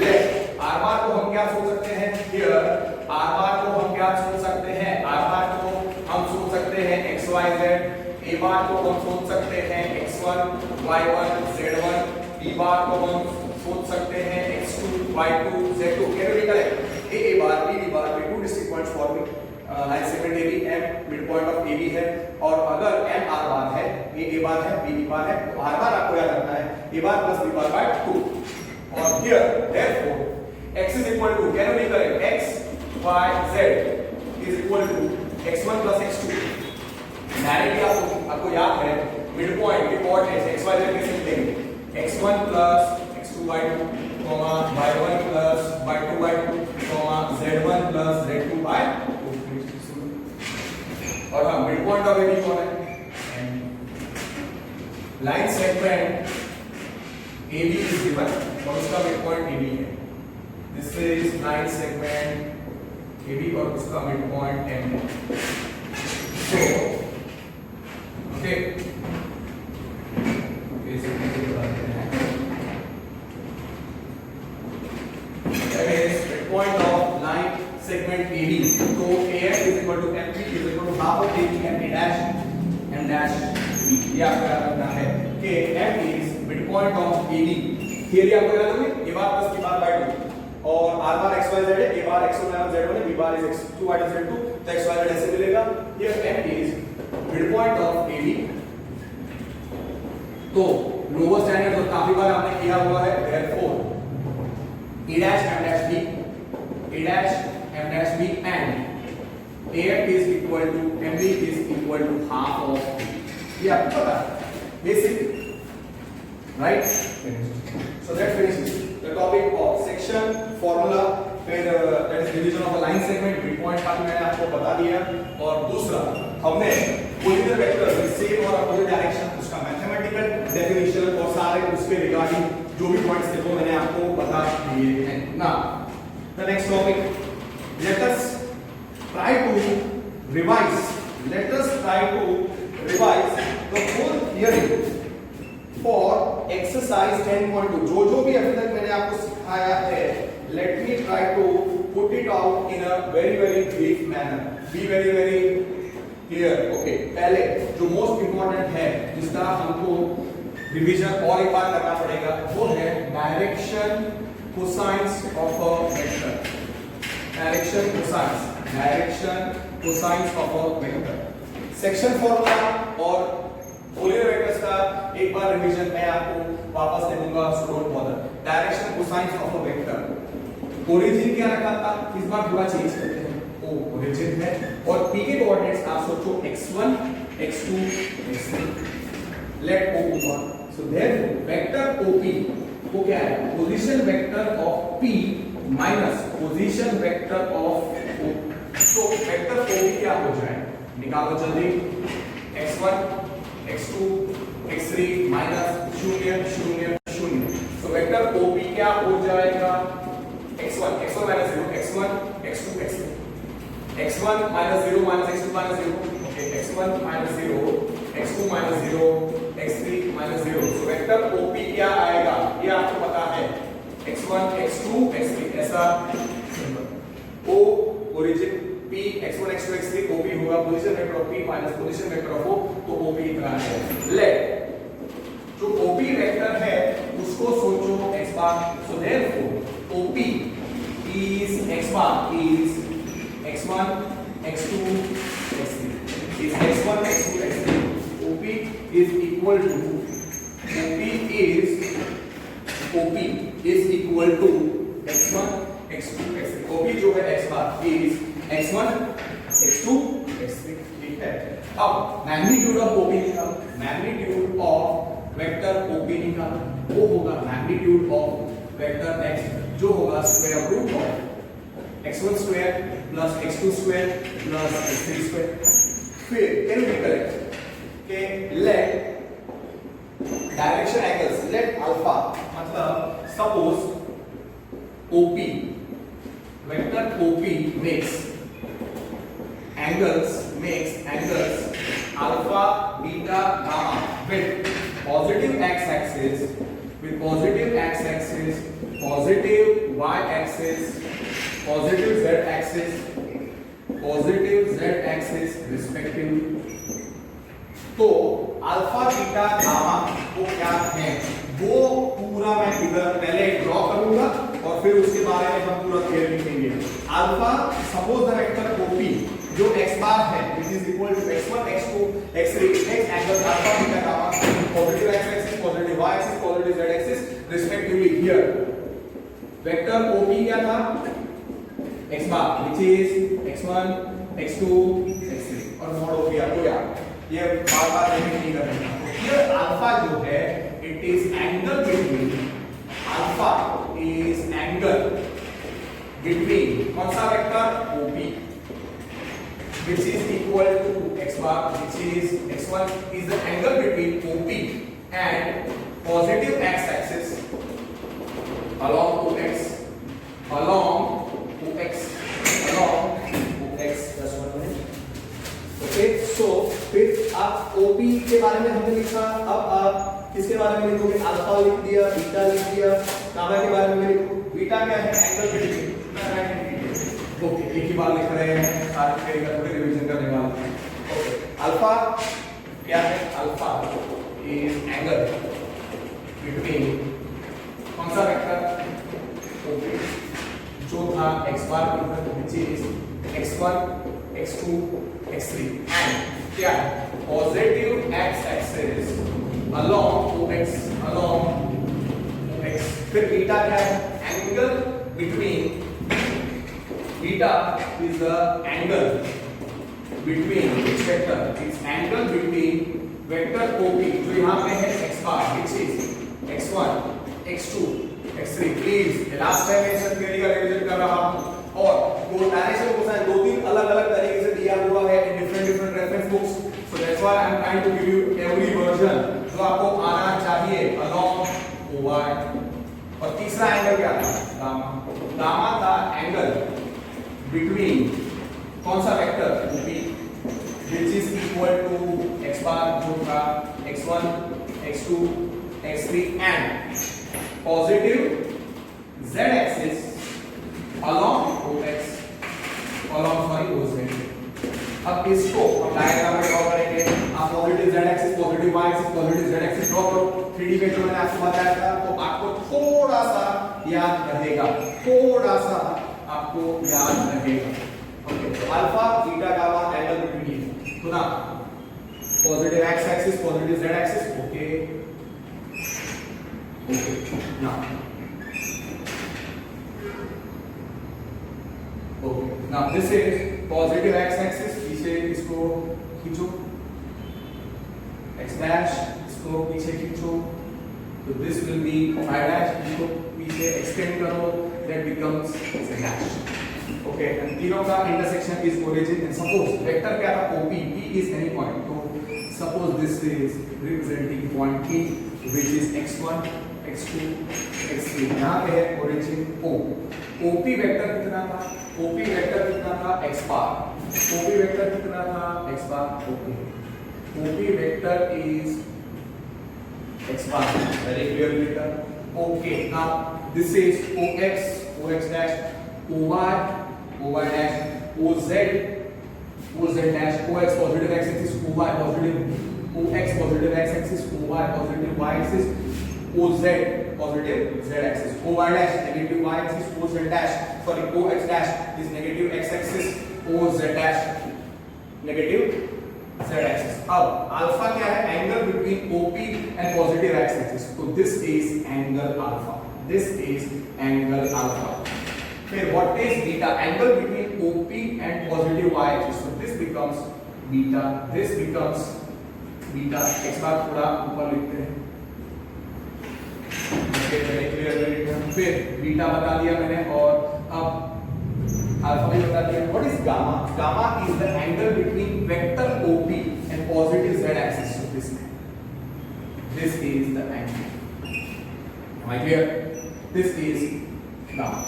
Speaker 1: let r bar को हम क्या सोच सकते हैं, here r bar को हम क्या सोच सकते हैं, r bar को हम सोच सकते हैं x y z, a bar को हम सोच सकते हैं x1 y1 z1, b bar को हम सोच सकते हैं x2 y2 z2। कैसे भी करें, a bar b bar में two distinct points forming line segment AB, m midpoint of AB है और अगर m r bar है, a bar है b bar है, तो r bar आपको याद रखना है a bar plus b bar by 2। और here therefore x is equal to, कैसे भी करें, x y z is equal to x1 plus x2। Directly आपको याद है मिडपॉइंट के कोऑर्डिनेट्स x y z कैसे लिखेंगे, x1 plus x2 y2, y1 plus y2 y2, z1 plus z2 by 2। और हाँ, मिडपॉइंट ऑफ AB कौन है, line segment AB is given और उसका मिडपॉइंट AB है। This is line segment AB और उसका मिडपॉइंट M है। So okay, midpoint of line segment AB, so AF is equal to MP is equal to half of AB and M dash B। ये आपको याद रखना है कि M is midpoint of AB। Theory आपको याद होगी, a bar plus b bar by 2 और r bar x y z है, a bar x1 y1 z1 है, b bar is x2 y2 z2, तो x y z ऐसे मिलेगा। Here M is midpoint of AB। तो lower standard तो काफी बार आपने किया हुआ है, therefore a dash m dash b, a dash m dash b and AF is equal to MB is equal to half of B। ये आपको पता है, basic, right? So that finishes the topic segment mid point का भी मैंने आपको बता दिया, और दूसरा हमने कोलिनियर वेक्टर में सेम और अपोजिट डायरेक्शन उसका मैथमेटिकल डेफिनेशन और सारे उसके रिगार्डिंग जो भी पॉइंट्स थे वो मैंने आपको बता दिए हैं ना। The next topic, let us try to revise the whole theory for exercise 10.2। जो भी अभी तक मैंने आपको सिखाया है, let me try to put it out in a very brief manner, be very clear। okay, पहले जो मोस्ट इंपॉर्टेंट है जिसका हमको रिवीजन और एक बार करना पड़ेगा वो है direction cosines of a vector. Direction cosines of a vector, section formula और कोलिनियर वेक्टर्स का एक बार रिवीजन मैं आपको वापस दे दूंगा, so don't bother. Direction cosines of a vector, origin क्या रखा था, इस बार थोड़ा चेंज करते हैं, ओ ओरिजिन है और p के कोऑर्डिनेट्स आप सोचो x1 x2 x3, late o ऊपर, सो देयर वेक्टर OP वो क्या है, position vector of p minus position vector of O। तो वेक्टर OP क्या हो जाए, निकालो जल्दी, x1 x2 x3 माइनस 0 0 0। तो वेक्टर OP क्या हो जाएगा, x1 minus 0 x1 x2 x3, x1 minus 0 minus x2 minus 0, okay, x1 minus 0 x2 minus 0 x3 minus 0। तो वेक्टर OP क्या आएगा ये आपको पता है, x1 x2 x3, ऐसा simple. O origin P x1 x2 x3 OP होगा position vector of P minus position vector of O, तो OP इतना है। लेट जो OP वेक्टर है उसको सोचो x bar, so therefore OP is x bar is x1 x2 x3 is x1 x2 x3, OP is equal to x1 x2 x3। OP जो है x bar is x1 x2 x3, ठीक है। अब magnitude of OP निकालो, magnitude of vector OP निकालो, वो होगा magnitude of vector x जो होगा square root of x1 square plus x2 square plus x3 square. फिर कैन यू करेक्ट के let direction angles, let alpha, मतलब suppose OP vector OP makes angles alpha beta gamma with positive x axis, positive y axis, positive z axis respectively। तो alpha beta gamma वो क्या है, वो पूरा मैं figure पहले ड्रॉ करूंगा और फिर उसके बारे में हम पूरा थ्योरी लिखेंगे। Alpha suppose the vector OP जो x बार है which is equal to x1 x2 x3 makes angles alpha beta gamma positive x axis, positive y axis, positive z axis respectively। here vector OP क्या था, x bar which is x1 x2 x3 और mod OP आपको याद, ये बार-बार repeat नहीं करना। here alpha जो है it is angle between, alpha is angle between कौन सा vector OP which is equal to x bar which is x1 is the angle between OP and positive x axis along OX just 1 minute। Okay, सो फिर आप OP के बारे में हमने लिखा, अब आप किसके बारे में लिखोगे, अल्फा लिख दिया, बीटा लिख दिया, गामा के बारे में लिखो। बीटा क्या है, एंगल बिटवीन, ओके, एक ही बार लिख रहे हैं, सारे थ्योरी का थोड़ी रिवीजन करने वाले हैं। ओके, अल्फा क्या है, अल्फा इज एंगल बिटवीन कौन सा वेक्टर, ओके, जो था x bar which is x1 x2 x3 and क्या है, positive x axis along OX, फिर बीटा क्या है, angle between, beta is the angle between which vector, it's angle between vector OP जो यहाँ पे है x bar which is x1 x2 x3। Please last time मैं इस थ्योरी का रिवीजन कर रहा हूँ, और वो डायरेक्शन कोसाइन दो तीन अलग अलग तरीके से दिया हुआ है in different reference books, so that's why I am trying to give you every version जो आपको आना चाहिए अलोंग ओवाई। और तीसरा एंगल क्या था? गामा। गामा था एंगल बिटवीन कौन सा vector OP which is equal to x bar जो था x1 x2 x3 and positive z axis along ox along oz। अब इसको हम डायग्राम में ड्रॉ करेंगे। आप positive z axis positive y axis positive z axis draw करो 3D में जो मैंने आपको बताया था, तो आपको थोड़ा सा याद रहेगा, थोड़ा सा आपको याद रहेगा। ओके, तो alpha beta gamma angle between ये तो ना positive x axis positive z axis. Okay okay now this is positive x axis, पीछे इसको खींचो x डैश, इसको पीछे खींचो तो this will be y dash, इसको पीछे एक्सटेंड करो that becomes z dash. Okay, and तीनों का intersection is origin and suppose vector क्या था OP, P is any point, तो suppose this is representing point P which is x1 x2 x3, यहां पे है ओरिजिन O। OP वेक्टर कितना था? OP वेक्टर कितना था? x बार। OP वेक्टर कितना था? x bar. Okay, OP vector is x bar, very clear later। Okay, now this is OX, OX dash, OY, OY dash, OZ, OZ dash, OX positive x axis, OY positive, OX positive x axis, OY positive y axis, OZ positive z axis, OY dash negative y axis, OZ dash, sorry, OX dash is negative x axis, OZ dash negative z axis। अब alpha क्या है? Angle between OP and positive x axis, तो this is angle alpha, this is angle alpha. फिर what is beta? Angle between OP and positive y axis, so this becomes beta, this becomes beta. एक बार थोड़ा ऊपर लिखते हैं, okay, very clear. फिर beta बता दिया मैंने और अब अल्फा भी बता दिया। What is gamma? Gamma is the angle between vector OP and positive z axis, so this is the angle। Am I clear? This is gamma.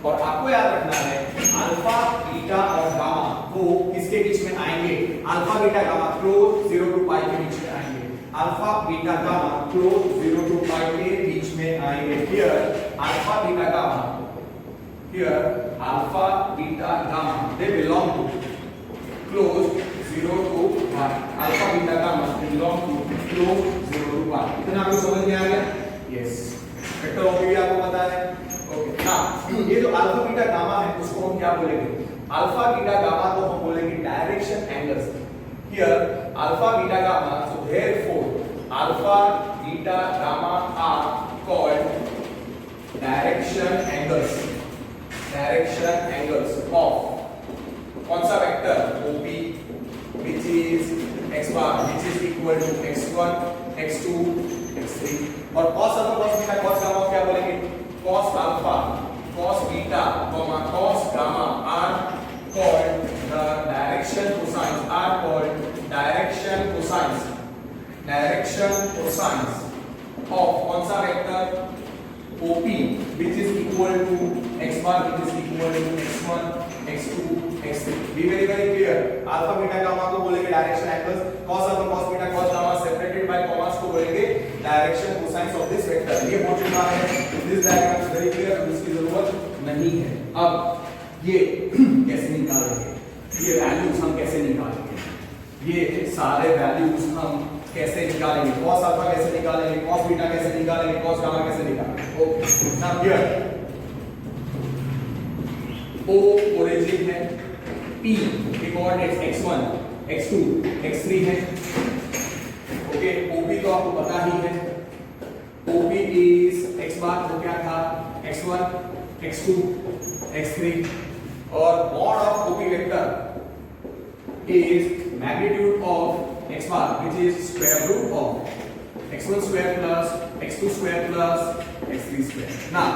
Speaker 1: और आपको याद रखना है अल्फा बीटा और गामा वो किसके बीच में आएंगे? Alpha beta gamma close 0 to pi के बीच में आएंगे। Alpha beta gamma close 0 to pi के बीच में आएंगे। Here alpha beta gamma, here alpha beta gamma they belong to close 0 to 1, alpha beta gamma they belong to close 0 to 1। इतना आपको समझ में आ गया? यस, वेक्टर OP भी आपको पता है। ओके, ना ये जो अल्फा बीटा गामा है उसको हम क्या बोलेंगे? अल्फा बीटा गामा को हम बोलेंगे direction angles. Here alpha beta gamma, so therefore alpha beta gamma are called direction angles, direction angles of कौन सा vector? OP which is x bar which is equal to x1 x2 x3। और cos alpha cos beta cos gamma क्या बोलेंगे? cos alpha cos beta cos gamma are called the direction cosines, are called direction cosines, direction cosines of कौन सा vector? OP which is equal to x bar which is equal to x1 x2 x3। be very clear। Alpha beta gamma को बोलेंगे direction angles, cos alpha cos beta cos gamma separated by commas को बोलेंगे direction cosines of this vector. ये हो चुका है, this diagram is very clear, इसकी जरूरत नहीं है। अब ये कैसे निकालेंगे? ये वैल्यूज हम कैसे निकालेंगे? ये सारे वैल्यूज हम कैसे निकालेंगे? cos अल्फा कैसे निकालेंगे? cos बीटा कैसे निकालेंगे? cos गामा कैसे निकालेंगे? Okay, now here O origin है, P के कोऑर्डिनेट्स x1 x2 x3 है। ओके, OP तो आपको पता ही है, OP इज x बार तो क्या था? x1 x2 x3 और mod of OP vector is magnitude of x bar which is square root of x1 square plus x2 square plus x3 square। now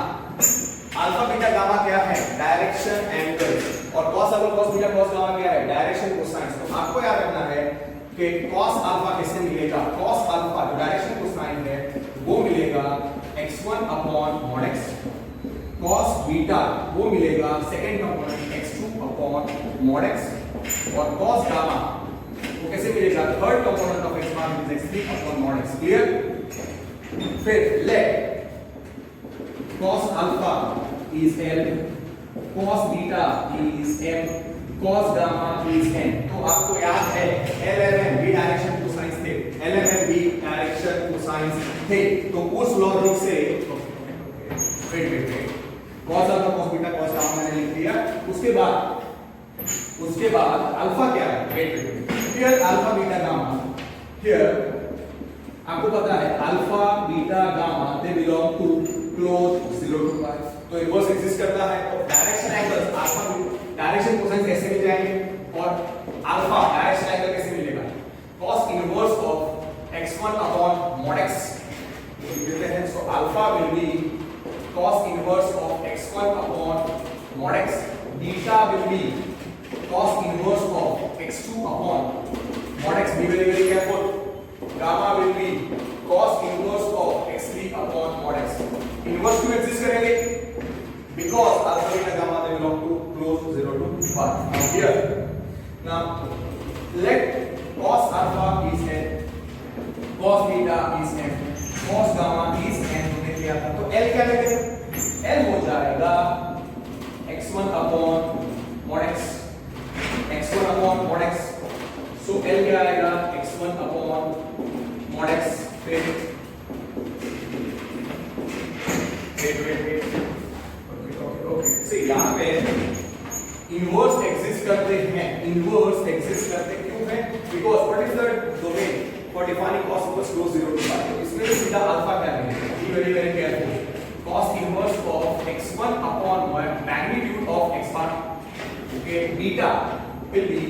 Speaker 1: alpha beta square gamma क्या है? Direction angle. और cos alpha cos beta cos gamma क्या है? Direction cosine. तो आपको याद रखना है कि cos अल्फा कैसे मिलेगा? cos अल्फा जो डायरेक्शन कोसाइन है वो मिलेगा x1 upon mod x, cos beta वो मिलेगा second component x2 upon mod x, और cos गामा वो कैसे मिलेगा? Third component of x bar is x3 upon mod x। Clear? फिर late cos alpha is L, cos beta is M, cos gamma is N। तो आपको याद है LMN भी डायरेक्शन कोसाइंस थे, LMN भी डायरेक्शन कोसाइंस थे। तो उस लॉजिक से wait cos alpha cos beta cos gamma मैंने लिख दिया। उसके बाद अल्फा क्या है? Wait here alpha beta gamma, here आपको पता है alpha beta gamma they belong to close 0 to pi। तो इनवर्स एग्जिस्ट करता है। तो direction angles alpha direction cosine कैसे मिल जाएंगे और अल्फा डायरेक्शन एंगल कैसे मिलेगा? cos inverse of x1 upon mod x देते हैं। So alpha will be cos inverse of x1 upon mod x, beta will be cos inverse of x2 upon mod x। Be very careful. gamma will be cos inverse of x3 upon mod x। inverse क्यों exist करेंगे? because alpha beta gamma they belong to close 0 to pi। now here now let cos alpha is n, cos beta is n, cos gamma is n हमने किया था। तो l क्या लेंगे? l हो जाएगा x1 upon mod x, x1 upon mod x। so l क्या आएगा? x1 upon mod x। फिर ओके से यहाँ पे इनवर्स एग्जिस्ट करते हैं। इनवर्स एग्जिस्ट करते क्यों हैं? Because what is the domain for defining cos inverse close 0 to pi। तो इसमें तो सीधा अल्फा क्या है? Be very careful. cos inverse of x1 upon magnitude of x bar, okay, beta will be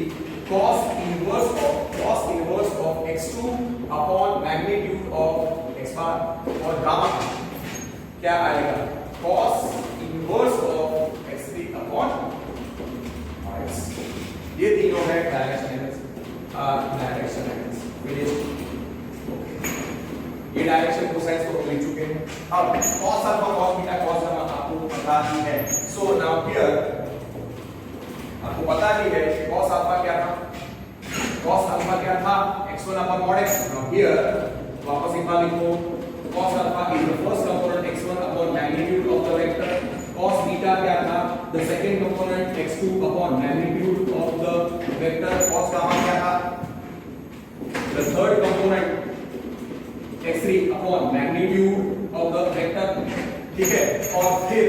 Speaker 1: cos inverse of x2 upon magnitude of x bar, और gamma क्या आएगा? cos inverse of x3 upon x। ये तीनों है direction angles. ये direction cosines को लिख चुके हैं। अब cos alpha cos beta cos gamma आपको पता ही है। सो नाउ हियर आपको पता ही है cos अल्फा क्या था? cos अल्फा क्या था? x1 upon mod x। now here वापस एक बार लिखो, cos alpha is the first component x1 upon magnitude of the vector, cos beta क्या था? the second component x2 upon magnitude of the vector, cos gamma क्या था? the third component x3 upon magnitude of the vector। ठीक है, और फिर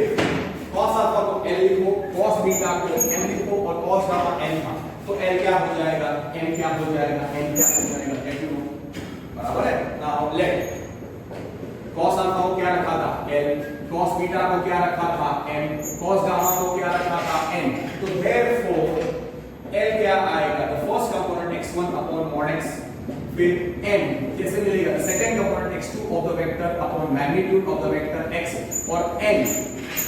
Speaker 1: cos alpha को l लिखो, cos बीटा को m लिखो, और cos गामा n था। तो l क्या हो जाएगा? n क्या हो जाएगा? n क्या हो जाएगा? बराबर है। नाउ लेट cos अल्फा को क्या रखा था? l, cos बीटा को क्या रखा था? m, cos गामा को क्या रखा था? n। तो therefore l क्या आएगा? the first component x1 upon mod x, फिर m कैसे मिलेगा? second component x2 of the vector upon magnitude of the vector x, और n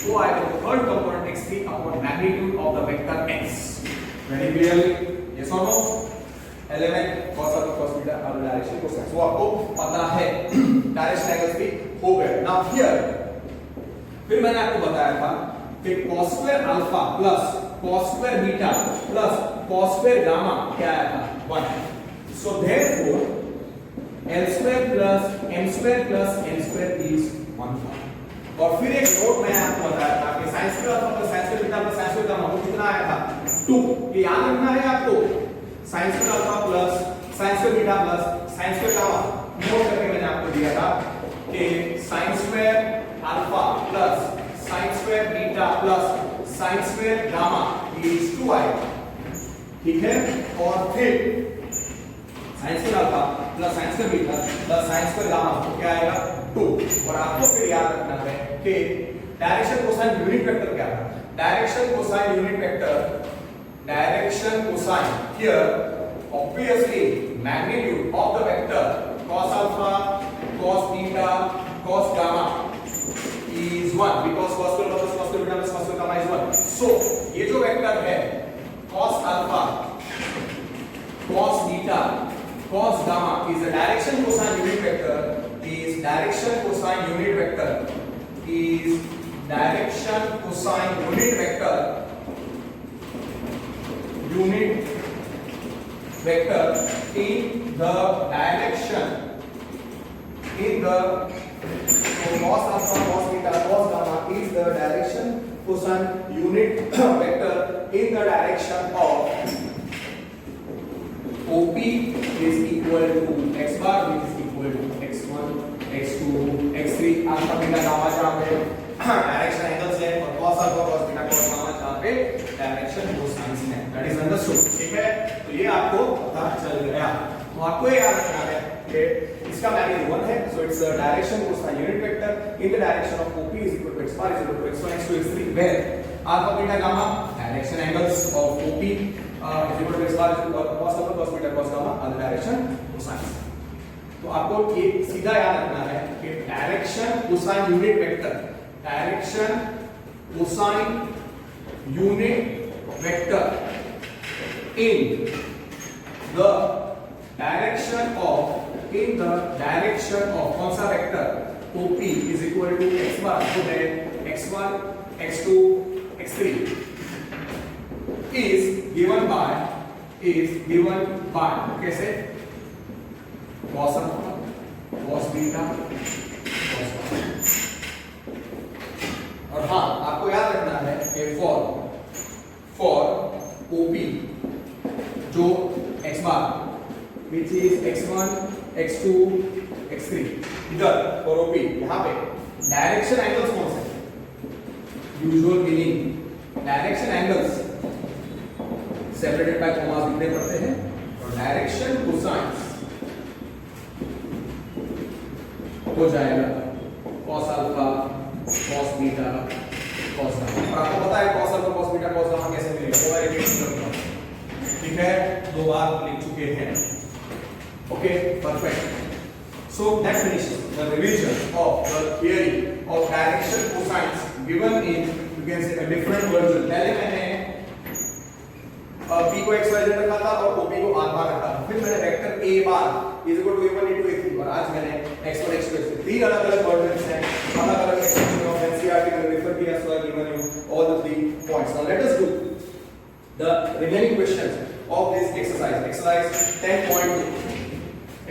Speaker 1: वो आएगा third component x3 upon magnitude of the vector x। very clearly yes or no? Element cos alpha cos beta और direction cosine वो आपको पता है। Direction angles भी हो गए। नाउ हियर फिर मैंने आपको बताया था कि cos square alpha plus cos square beta plus cos square gamma क्या आया था? 1। So therefore l square plus m square plus n square is 1। और फिर एक नोट मैंने आपको बताया था कि sin square alpha plus sin square beta plus sin square gamma वो कितना आया था? 2। ये याद रखना है आपको। sin square alpha plus sin square beta plus sin square gamma note करके मैंने आपको दिया था कि sin square alpha plus sin square beta plus sin square gamma is 2 आएगा। ठीक है, और फिर sin square alpha plus sin square beta plus sin square gamma क्या आएगा? 2। और आपको फिर याद रखना है कि डायरेक्शन कोसाइन यूनिट वेक्टर क्या था? Direction cosine unit vector direction cosine here obviously magnitude of the vector cos alpha cos beta cos gamma is 1 because cos square plus cos square beta plus cos square सो ये जो vector है cos alpha, cos beta, cos gamma is a direction cosine unit vector, is direction cosine unit vector, is direction cosine unit vector, unit vector in the direction, in the cos alpha, cos beta, cos gamma is the direction cosine unit vector in the direction of OP is equal to x bar, which is equal to x1, x2, x3. alpha beta gamma जहाँ पे direction angles है और cos alpha, cos beta, cos gamma जहाँ पे direction cosines है. That is understood. ठीक है, तो ये आपको पता चल गया. तो आपको ये याद रखना है कि इसका मैग्नीट्यूड 1 है, so its direction cosine unit vector in the direction of OP is equal to x bar is equal to x1, x2, x3, where alpha beta gamma direction angles of OP is equal to x bar is equal to cos alpha, cos beta, cos gamma are the direction cosines. तो आपको ये सीधा याद रखना है कि direction cosine unit vector, direction cosine unit vector in the direction of कौन सा vector OP is equal to x bar, जो है x1, x2, x3 is given by कैसे cos alpha, cos beta, cos gamma. और हाँ, आपको याद रखना है कि for OP जो x bar which is x1, x2, x3 इधर for OP यहाँ पे डायरेक्शन एंगल्स कौन से? Usual meaning direction angles separated by commas लिखने पड़ते हैं और डायरेक्शन कोसाइंस हो जाएगा cos alpha, cos beta, cos gamma. और आपको पता है cos alpha, cos beta, cos gamma कैसे मिलेगा? वो एक ठीक है, दो बार लिख चुके हैं. Okay, perfect. So that finishes the revision of the theory of direction cosines given in, you can say, a different version. पहले मैंने p को x y z रखा था और OP को r बार रखा था. फिर मैंने vector a bar is equal to a1 into a3 और आज मैंने x1 x2 x3 तीन अलग-अलग वर्जन्स हैं, अलग-अलग एक्सटेंशन ऑफ NCERT में रेफर किया, so I given you all the 3 points. Now let us do the remaining questions of this exercise. Exercise 10.2.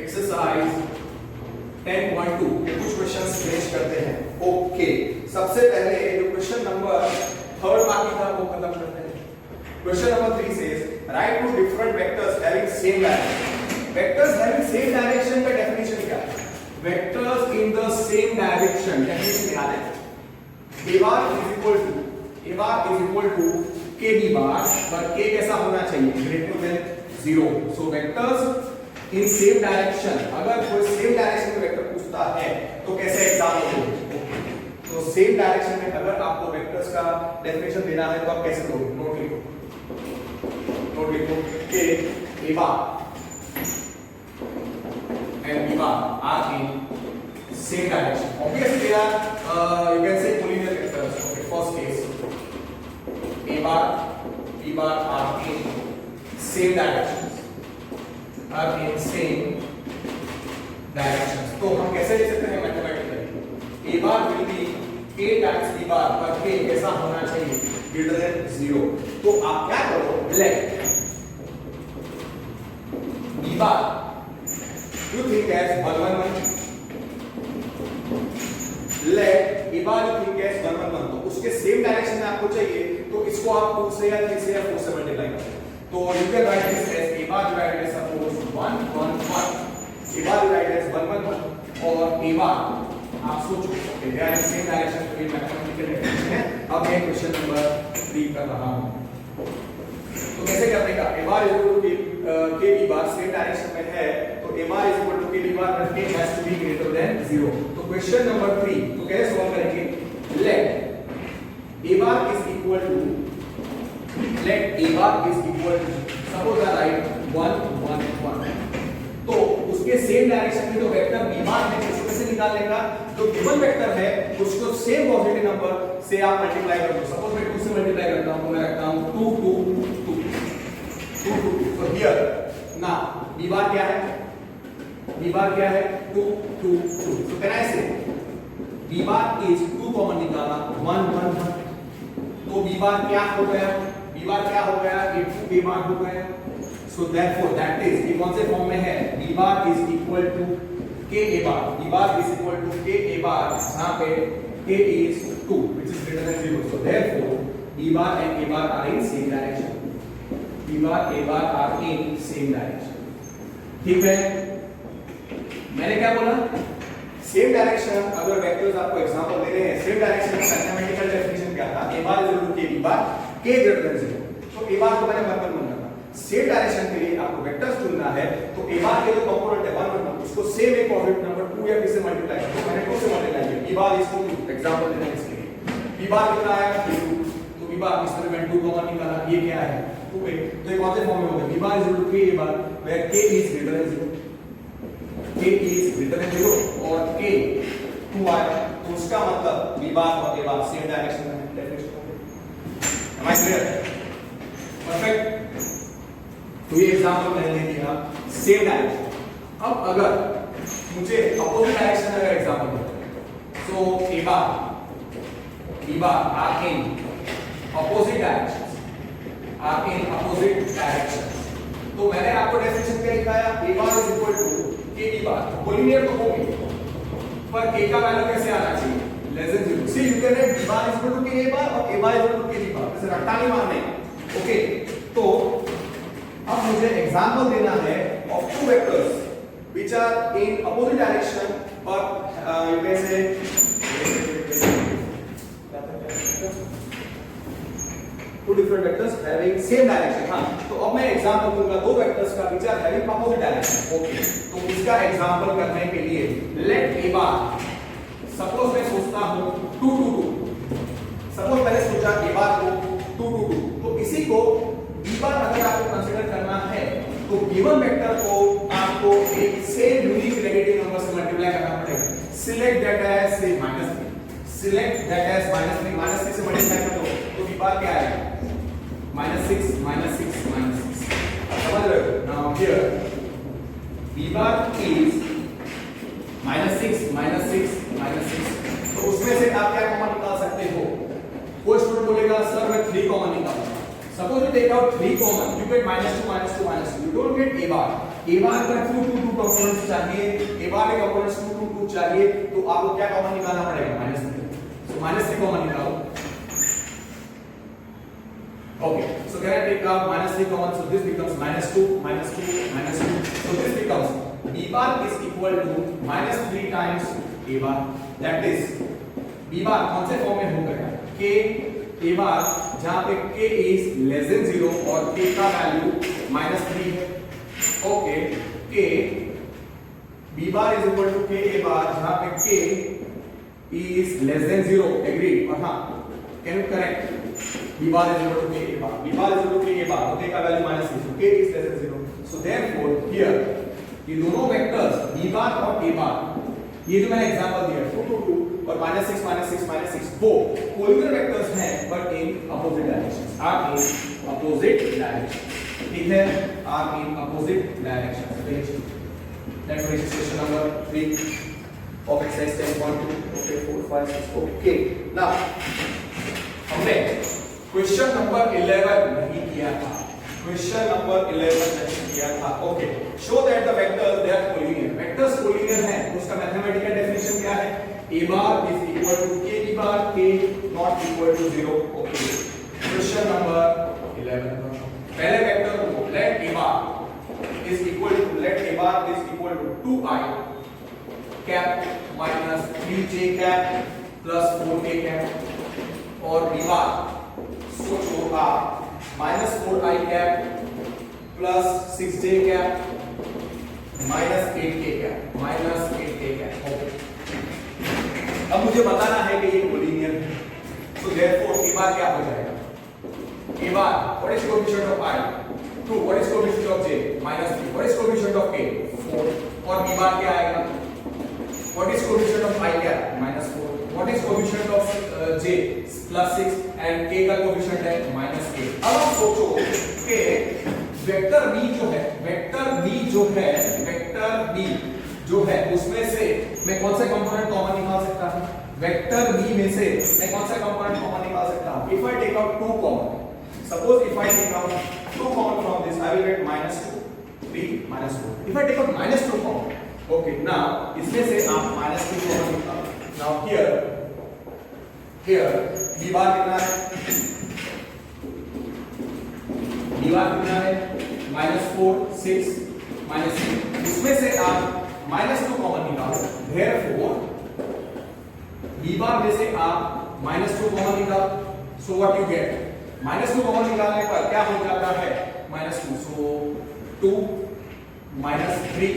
Speaker 1: Exercise 10.2 के कुछ क्वेश्चंस फिनिश करते हैं. ओके, सबसे पहले जो क्वेश्चन नंबर 3 बाकी था वो खत्म करते हैं. Question number 3 says write two different vectors having same direction. Vectors having same direction का डेफिनेशन क्या है? Vectors in the same direction definition क्या है? a bar is equal to kb bar, पर k कैसा होना चाहिए? greater than 0. So vectors in same direction, अगर कोई same direction में वेक्टर पूछता है तो कैसे एग्जाम दोगे? तो सेम डायरेक्शन में अगर आपको वेक्टर्स का डेफिनेशन देना है तो आप कैसे दोगे? नोट लिखो कि a bar and b bar are in same direction. Obviously they are you can say collinear vectors. Okay, first case a bar b bar are in same directions, are in same directions. तो हम कैसे लिख सकते हैं mathematically? a bar will be k times b bar, पर k कैसा होना चाहिए? greater than 0. तो आप क्या करो? let b bar you think as 1 1 1, let a bar you think as 1 1 1. तो उसके सेम डायरेक्शन में आपको चाहिए तो इसको आप 2 से या 3 से या 4 से मल्टीप्लाई करो. तो you can write this as a bar divided as suppose 1 1 1, a bar divided as 1 1 1 और a bar आप सोचो okay they are in same direction. तो ये मैथमेटिकल डेफिनेशन है. अब मैं क्वेश्चन नंबर 3 कर रहा हूं. तो कैसे करने का? a bar is equal to k b bar same direction में है तो a bar is equal to k b bar but k has to be greater than 0. तो क्वेश्चन नंबर 3 तो कैसे सॉल्व करेंगे? let a bar is equal to suppose I write 1 1 1. तो उसके same direction में जो वेक्टर b bar है इसको कैसे निकालने का, जो गिवन वेक्टर है उसको सेम पॉजिटिव नंबर से आप मल्टीप्लाई कर दो। सपोज मैं 2 से मल्टीप्लाई करता हूं, तो मैं रखता हूं 2 2 2 2 2 2। तो हियर ना b बार क्या है, b बार क्या है 2 2 2। सो कैन आई से b बार इज 2 कॉमन निकाला 1 1 1। तो b बार क्या हो गया, b बार क्या हो गया, ये 2 a बार हो गया। सो देयरफॉर दैट इज, ये कौन से फॉर्म में है, b bar is equal to k a bar, b bar is equal to k a bar, जहां पे k is 2 which is greater than 0. So therefore b bar and a bar are in same direction, b bar a bar are in same direction. ठीक है, मैंने क्या बोला, same direction. अगर vectors आपको example दे रहे हैं, सेम डायरेक्शन का मैथमेटिकल डेफिनेशन क्या था, a bar is equal to k, b bar k greater than 0। तो a bar को मैंने 1 1 1 रखा। सेम डायरेक्शन के लिए आपको वेक्टर्स चुनना है, तो a bar के जो कंपोनेंट है 1 1 1 उसको सेम एक पॉजिटिव नंबर 2 या किसी से मल्टीप्लाई करो। मैंने 2 से मल्टीप्लाई किया, b bar is equal to, example देना है इसके लिए, b bar कितना आया 2, तो b bar इसमें मैं 2 कॉमन निकाला, ये क्या है 2a। तो ये कौन से फॉर्म में होगा, b bar is equal to k a bar where k is greater than 0, k is greater than 0 और k 2 आया, तो उसका मतलब b bar और a bar सेम डायरेक्शन में है। डेफिनेशन हो गई, am I clear? परफेक्ट। तो ये एग्जांपल मैंने दिया सेम डायरेक्शन। अब अगर मुझे अपोजिट डायरेक्शन में अगर example they, so a bar b bar are in opposite directions, are in opposite directions। तो मैंने आपको डेफिनेशन क्या लिखाया, a bar is equal to k b bar, collinear तो होगी पर k का वैल्यू कैसे आना चाहिए, less than 0। See you can write b bar is equal to k a bar और a bar is equal to k b bar, इसे रट्टा नहीं मारना है। ओके, तो अब मुझे एग्जांपल देना है of two vectors which are in opposite direction, but you can say two different vectors having same direction. हां, तो अब मैं एग्जांपल दूंगा दो वेक्टर्स का which are having opposite direction. Okay, तो इसका एग्जांपल करने के लिए लेट a bar, सपोज मैं सोचता हूं 2 2 2, सपोज मैंने सोचा a bar को 2 2 2, तो इसी को b bar अगर आपको कंसीडर करना है तो गिवन वेक्टर को आपको एक सेम यूनिक नेगेटिव नंबर से मल्टीप्लाई करना पड़ेगा। सिलेक्ट दैट एज से -3, सिलेक्ट दैट एज -3, -3 से मल्टीप्लाई कर दो तो b bar क्या आएगा, -6 -6 -6। समझ रहे हो? Now here b bar is -6 -6 -6, तो उसमें से आप क्या कॉमन निकाल सकते हो। कोई स्टूडेंट बोलेगा सर मैं 3 कॉमन निकालूंगा। Suppose you take out 3 common, you get -2 -2 -2, you don't get a bar। a bar का 2 2 2 कंपोनेंट्स चाहिए, a bar के कंपोनेंट्स 2 2 2 चाहिए, तो आपको क्या कॉमन निकालना पड़ेगा, -3। so -3 कॉमन निकालो। okay, so can I take out -3 common, so this becomes -2 -2 -2, so this becomes b bar is equal to -3 times a bar, that is b bar कौन से फॉर्म में हो गया, k a bar जहां पे k is less than 0 और k का value -3 है। Okay, k b bar is equal to k a bar जहां पे k is less than 0, agreed. और हां, can you correct, b bar is equal to k a bar, b bar is equal to k a bar, तो k का value -3, so k is less than 0। so therefore here ये दोनों vectors b bar और a bar, ये जो मैंने example दिया 2 2 2 और -6 -6 -6, वो कोलिनियर वेक्टर्स हैं but in opposite directions, are in opposite direction. ठीक है, are in opposite direction. That is question number 3 of exercise 10.2। Okay, 4 5 6। Okay, now हमने क्वेश्चन नंबर 11 नहीं किया था, क्वेश्चन नंबर 11 नहीं किया था। Okay, show that the vectors they are collinear, vectors collinear हैं, उसका मैथमेटिकल डेफिनेशन क्या है, a bar is equal to k b bar, k not equal to 0। Okay, question number 11, पहले वेक्टर को let a bar is equal to 2i cap minus 3j cap plus 4k cap और b bar सोचो आप -4i cap plus 6j cap minus 8k cap। Okay, अब मुझे बताना है कि ये कोलिनियर है, so therefore a bar क्या हो जाएगा, a bar what is coefficient of i 2, what is coefficient of j -3, what is coefficient of k 4, और b bar क्या आएगा What is coefficient of I cap? -4. What is coefficient of J? +6 and K का coefficient है -8. अब आप सोचो कि vector B जो है उसमें से मैं कौन सा कंपोनेंट कॉमन निकाल सकता हूं? वेक्टर B में से मैं कौन सा कंपोनेंट कॉमन निकाल सकता हूं? If I take out 2 common, suppose if I take out 2 common from this, I will get -2, 3, -4. If I take out -2 common, okay, now इसमें से आप -2 common निकालो. Now here B बार कितना है? B बार कितना है? -4, 6, -3. इसमें से आप -2 कॉमन निकालो. Therefore B बार में से आप -2 कॉमन निकालो. So what you get? -2 common निकालने पर क्या हो जाता है? -2. So 2 -3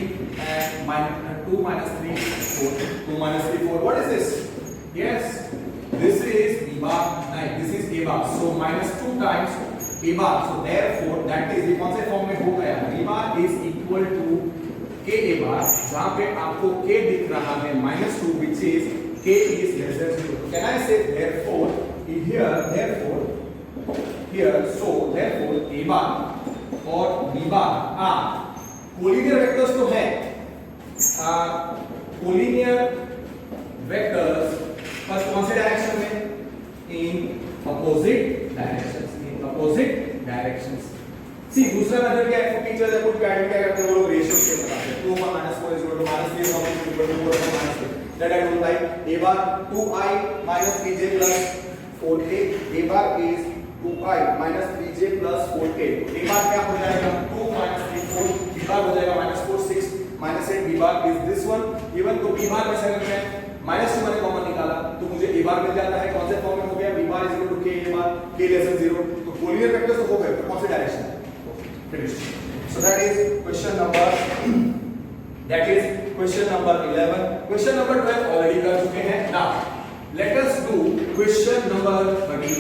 Speaker 1: and 2 -3 4. 2 -3 4. What is this? Yes, this is B bar. Right, this is A bar. So -2 times A bar. So therefore that is कौन से फॉर्म में हो गया? B bar is equal to K A bar. जहाँ पे आपको K दिख रहा है -2, which is K is less than 0. Can I say therefore so therefore A bar और B bar कोलिनियर वेक्टर्स तो है. कोलिनियर वेक्टर्स फर्स्ट कौन से डायरेक्शन में? इन अपोजिट डायरेक्शंस. सी दूसरा मेथड क्या है? टीचर्स है कुछ गाइड क्या करते हैं, वो लोग रेशियो से बताते हैं. 2 - 4 = -3 -4 that I don't like. A bar 2i - 3j + 4k. A bar is 2i - 3j + 4k. A bar क्या हो जाएगा? 2 - 3 4. B bar हो जाएगा -4 6 -8. B bar is this one. Even तो B bar में से मैं -2 मैंने कॉमन निकाला तो मुझे A bar मिल जाता है. कौन से फॉर्म में हो गया? B bar = K A bar. K less than 0. तो कोलिनियर वेक्टर्स तो हो गए. कौन से direction? Finished. So that is question number 11. Question number 12 already कर चुके हैं. Now let us do question number 13.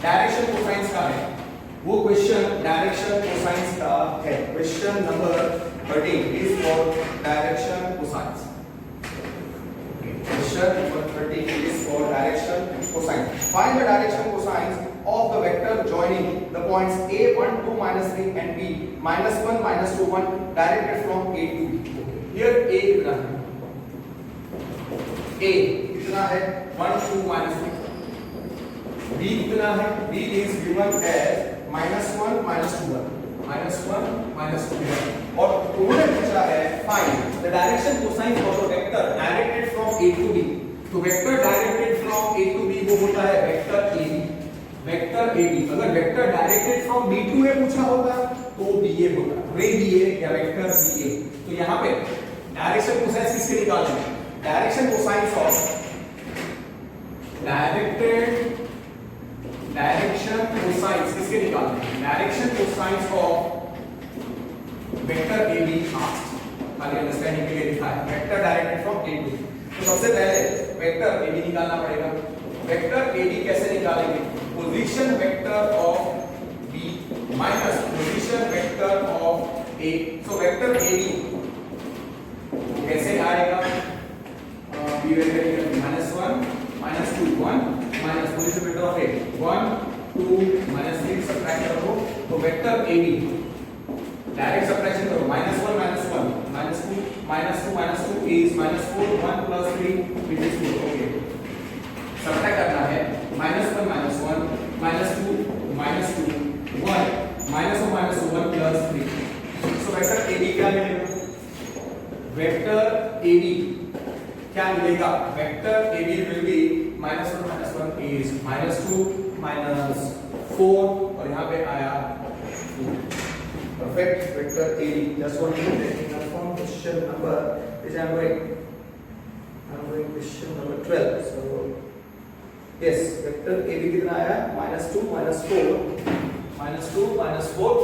Speaker 1: Direction cosines का है. वो क्वेश्चन डायरेक्शन कोसाइंस का है. Question number 13 is for direction cosines. Question number 13 is for direction cosines. Find the direction cosines of the vector joining the points a 1 2 -3 and b -1 -2 1 directed from a to b. Here a कितना है? a कितना है? 1 2 -3. b कितना है? b is given as -1 -2 1. -1 -2 1. और उन्होंने पूछा है find the direction cosine of a vector directed from a to b. तो vector directed from a to b वो होता है वेक्टर ab. अगर vector directed from b to a पूछा होता तो ba होता. रे ba या वेक्टर ba. तो यहाँ पे डायरेक्शन कोसाइंस किसके निकालना है? Direction cosines of direction cosines किसके निकालना है? Direction cosines of vector ab खाली अंडरस्टैंडिंग के लिए लिखा है. Vector directed from a to b. तो सबसे पहले वेक्टर ab निकालना पड़ेगा. वेक्टर ab कैसे निकालेंगे? Position vector of b minus position vector of a. So vector ab कैसे आएगा? b vector -1 -2 1 minus position vector of a 1 2 -3 subtract करो तो वेक्टर ab डायरेक्ट सब्ट्रैक्शन करो. -1 -1 -2 -2 is -4 1 + 3 which is 4. Okay subtract करना है. -1 -1 -2 -2 1 -1 + 3. So vector ab क्या मिलेगा? Vector ab क्या मिलेगा? Vector ab will be -1 -1 is -2 -4 और यहाँ पे आया 2. Perfect. Vector AB. Just want to confirm question number which I am going question number 12. So yes, vector AB कितना आया? -2 -4 -2 -4 4.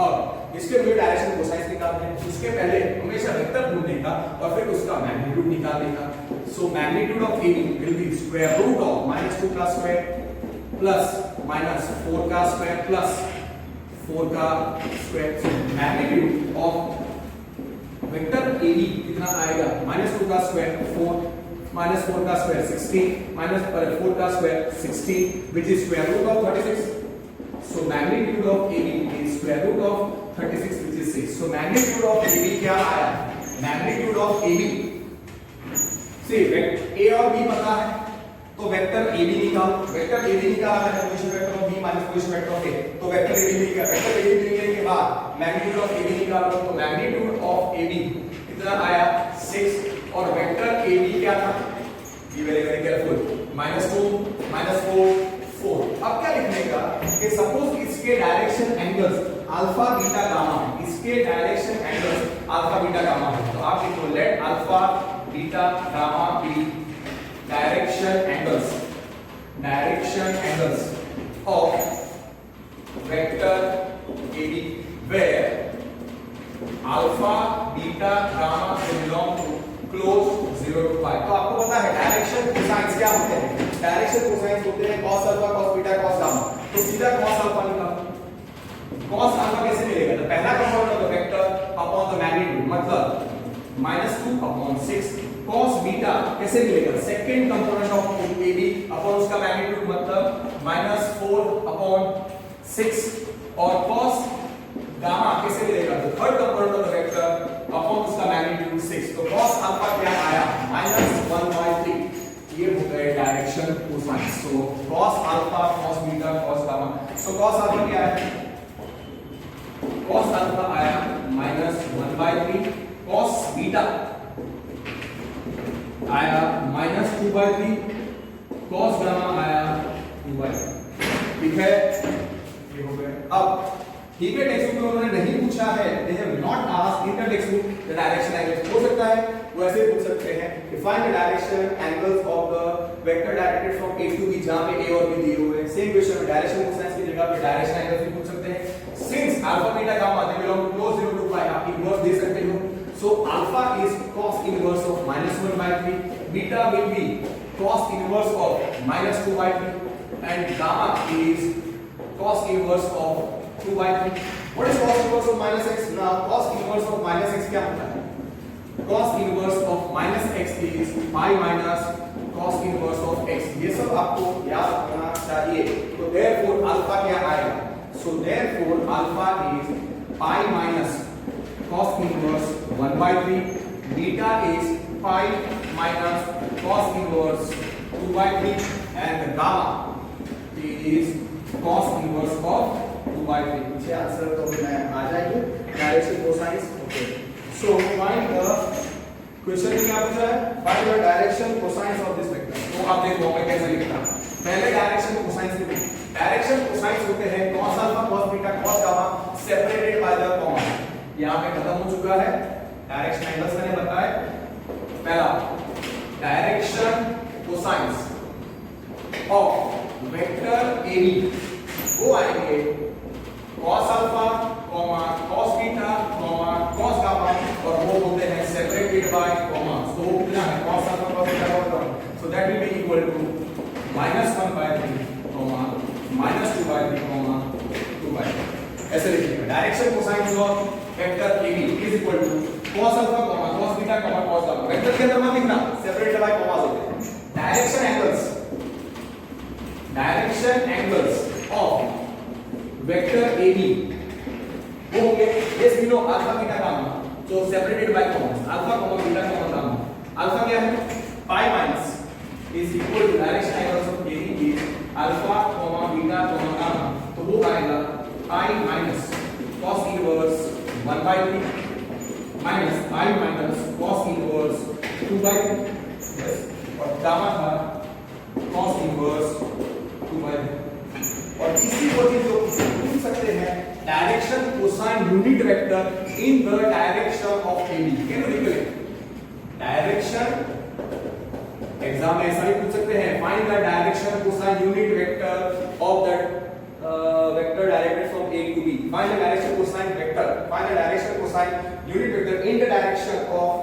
Speaker 1: और इसके लिए डायरेक्शन कोसाइंस निकालते हैं. उसके पहले हमेशा वेक्टर ढूंढने का और फिर उसका मैग्नीट्यूड निकालने का. So magnitude of AB will be square root of -2 का स्क्वायर प्लस -4 का स्क्वायर प्लस 4 का square. Magnitude of vector A B कितना आएगा, -2 का स्क्वायर 4, -4 का स्क्वायर 16, -4 का square 16 which is square root of 36. So magnitude of AB is square root of 36 which is 6. So magnitude of AB क्या आया, magnitude of AB, see A और B पता है तो वेक्टर AB निकालो, वेक्टर AB निकाला है position vector of B minus position vector of A, तो वेक्टर AB निकाल, वेक्टर AB निकालने के बाद मैग्नीट्यूड ऑफ AB निकालो, तो मैग्नीट्यूड ऑफ AB कितना आया 6 और वेक्टर AB क्या था, बी वेरी वेरी केयरफुल, -2 -4 4। अब क्या लिखने का कि सपोज इसके direction angles alpha beta gamma है, इसके direction angles alpha beta gamma है, तो आप लिखो let alpha beta gamma be direction angles of vector AB where alpha beta gamma से बिलोंग टू क्लोज 0 to 5। तो आपको पता है डायरेक्शन कोसाइंस क्या होते हैं, डायरेक्शन कोसाइंस होते हैं cos alpha cos beta cos gamma, तो सीधा cos अल्फा निकालो, cos अल्फा कैसे मिलेगा, तो पहला component of the vector upon the magnitude मतलब -2 अपॉन 6, cos बीटा कैसे मिलेगा, second component of AB upon उसका मैग्नीट्यूड मतलब -4 अपॉन 6 और cos गामा कैसे मिलेगा, तो third component of the vector upon उसका मैग्नीट्यूड 6, तो cos अल्फा क्या आया -1/3, ये हो गए direction cosines. So cos alpha cos beta cos gamma, so cos alpha क्या है, cos अल्फा आया -1/3, cos बीटा आया -2/3, cos गामा आया 2/3, ठीक है, ये हो गए। अब ठीक है, टेक्स्ट बुक में उन्होंने नहीं पूछा है, they have not asked in the text book the direction angles, हो सकता है वो ऐसे पूछ सकते हैं कि find the direction angles of the vector directed from A to B, जहां पे A और B दिए हुए हैं, सेम क्वेश्चन में डायरेक्शन कोसाइंस की जगह पे डायरेक्शन एंगल्स भी पूछ सकते हैं। Since alpha beta gamma they belong to close 0 to 5, आप इन्वर्स दे सकते हो, so alpha is cos inverse of -1/3, beta will be cos inverse of -2/3 and gamma is cos inverse of 2/3। What is cos inverse of -x? Now cos inverse of -x क्या होता है, cos inverse of -x is pi minus cos inverse of x, ये सब आपको याद होना चाहिए। तो therefore अल्फा क्या आएगा, so therefore alpha is pi minus cos inverse 1/3, beta is pi minus cos inverse 2/3 and gamma is cos inverse of 2/3। पीछे आंसर तो मैं आ जाएंगे direction cosines. Okay, so find the question में क्या पूछा है, find the direction cosines of this vector. तो आप देखो मैं कैसे लिखता हूं, पहले डायरेक्शन कोसाइंस लिखो, डायरेक्शन कोसाइंस होते हैं cos alpha cos beta cos gamma separated by the comma, यहां पे खत्म हो चुका है, डायरेक्शन एंगल्स मैंने बताया। पहला direction cosines of vector AB वो आएंगे cos alpha cos beta cos gamma और वो होते हैं सेपरेटेड बाय कॉमा, सो वो कितना है cos alpha cos beta cos gamma, so that will be equal to -1/3 -2/3 2/3, ऐसे लिखिएगा। Direction cosines of vector AB is equal to cos alpha cos beta cos gamma, vector के अंदर मत लिखना, सेपरेटेड बाय कॉमा होते हैं। Direction angles of vector AB वो होंगे, yes we know alpha beta gamma, so separated by commas, alpha beta gamma, alpha क्या है pi minus is equal to direction angles of AB is alpha beta gamma, तो वो आएगा pi minus cos inverse 1/3 minus pi minus cos inverse 2/3, yes, और gamma था cos inverse 2/3। और इसी को जो पूछ सकते हैं direction cosine unit vector in the direction of AB, can you recollect direction, exam में ऐसा भी पूछ सकते हैं find the direction cosine unit vector of that vector directed from A to B, find the direction cosine vector, find the direction cosine unit vector in the direction of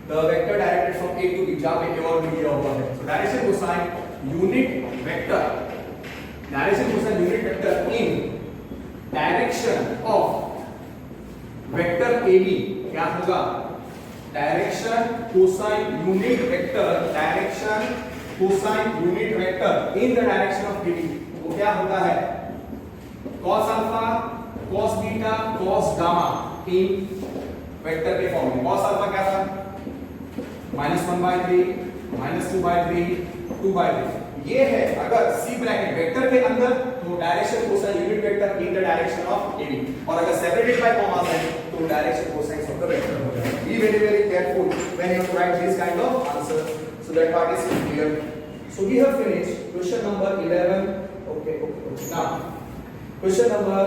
Speaker 1: the vector directed from A to B, जहां पे A और B दिया हुआ है। So direction cosine unit vector, direction cosine unit vector in direction of vector AB क्या होगा, direction cosine unit vector, direction cosine unit vector in the direction of AB, वो क्या होता है, cos alpha cos beta cos gamma इन vector के form में। cos alpha क्या था, -1/3 -2/3 2/3, ये है अगर C ब्रैकेट वेक्टर के अंदर तो direction cosine unit vector in the direction of AB, और अगर सेपरेटेड बाय कॉमा है तो direction cosine of the vector हो जाएगा। Be very careful when you write this kind of answer, so that part is clear. So we have finished question number 11. Okay. Now question number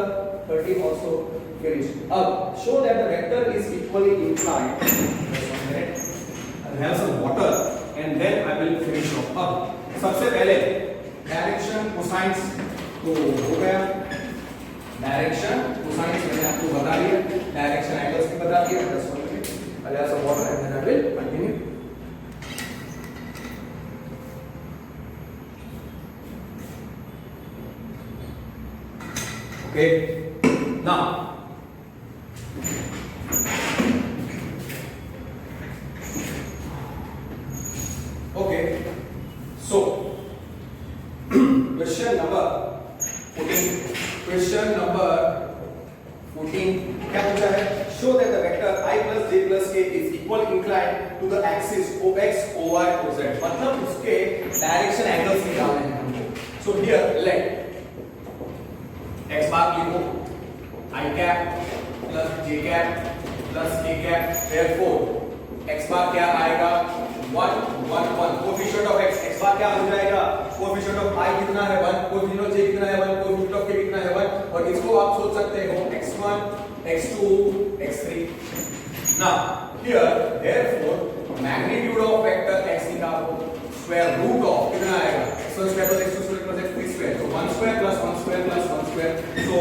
Speaker 1: 13 also finished. अब show that the vector is equally inclined. Just 1 minute. I'll have some water and then I will finish off. अब सबसे पहले direction cosines तो हो गया, direction cosines मैंने आपको बता दिया, डायरेक्शन एंगल्स भी बता दिया। Just 1 minute. I'll have some water and then I will continue. Okay, now okay, so question number 14 क्या पूछा है, show that the vector I plus j plus k is equal inclined to the axis ox oy oz, मतलब उसके direction angles निकालने हैं हमको। so here let x बार लिखो i cap plus j cap plus k cap, therefore x बार क्या आएगा 1 1 1, coefficient of x बार क्या हो जाएगा, कोएफिशिएंट ऑफ i कितना है 1, कोएफिशिएंट ऑफ j कितना है 1, कोएफिशिएंट ऑफ k कितना है 1, और इसको आप सोच सकते हो x1 x2 x3। now here therefore magnitude of vector x निकालो, स्क्वायर रूट ऑफ कितना आएगा x1 square plus x2 square plus x3 square, तो 1 square plus 1 square plus 1 square, so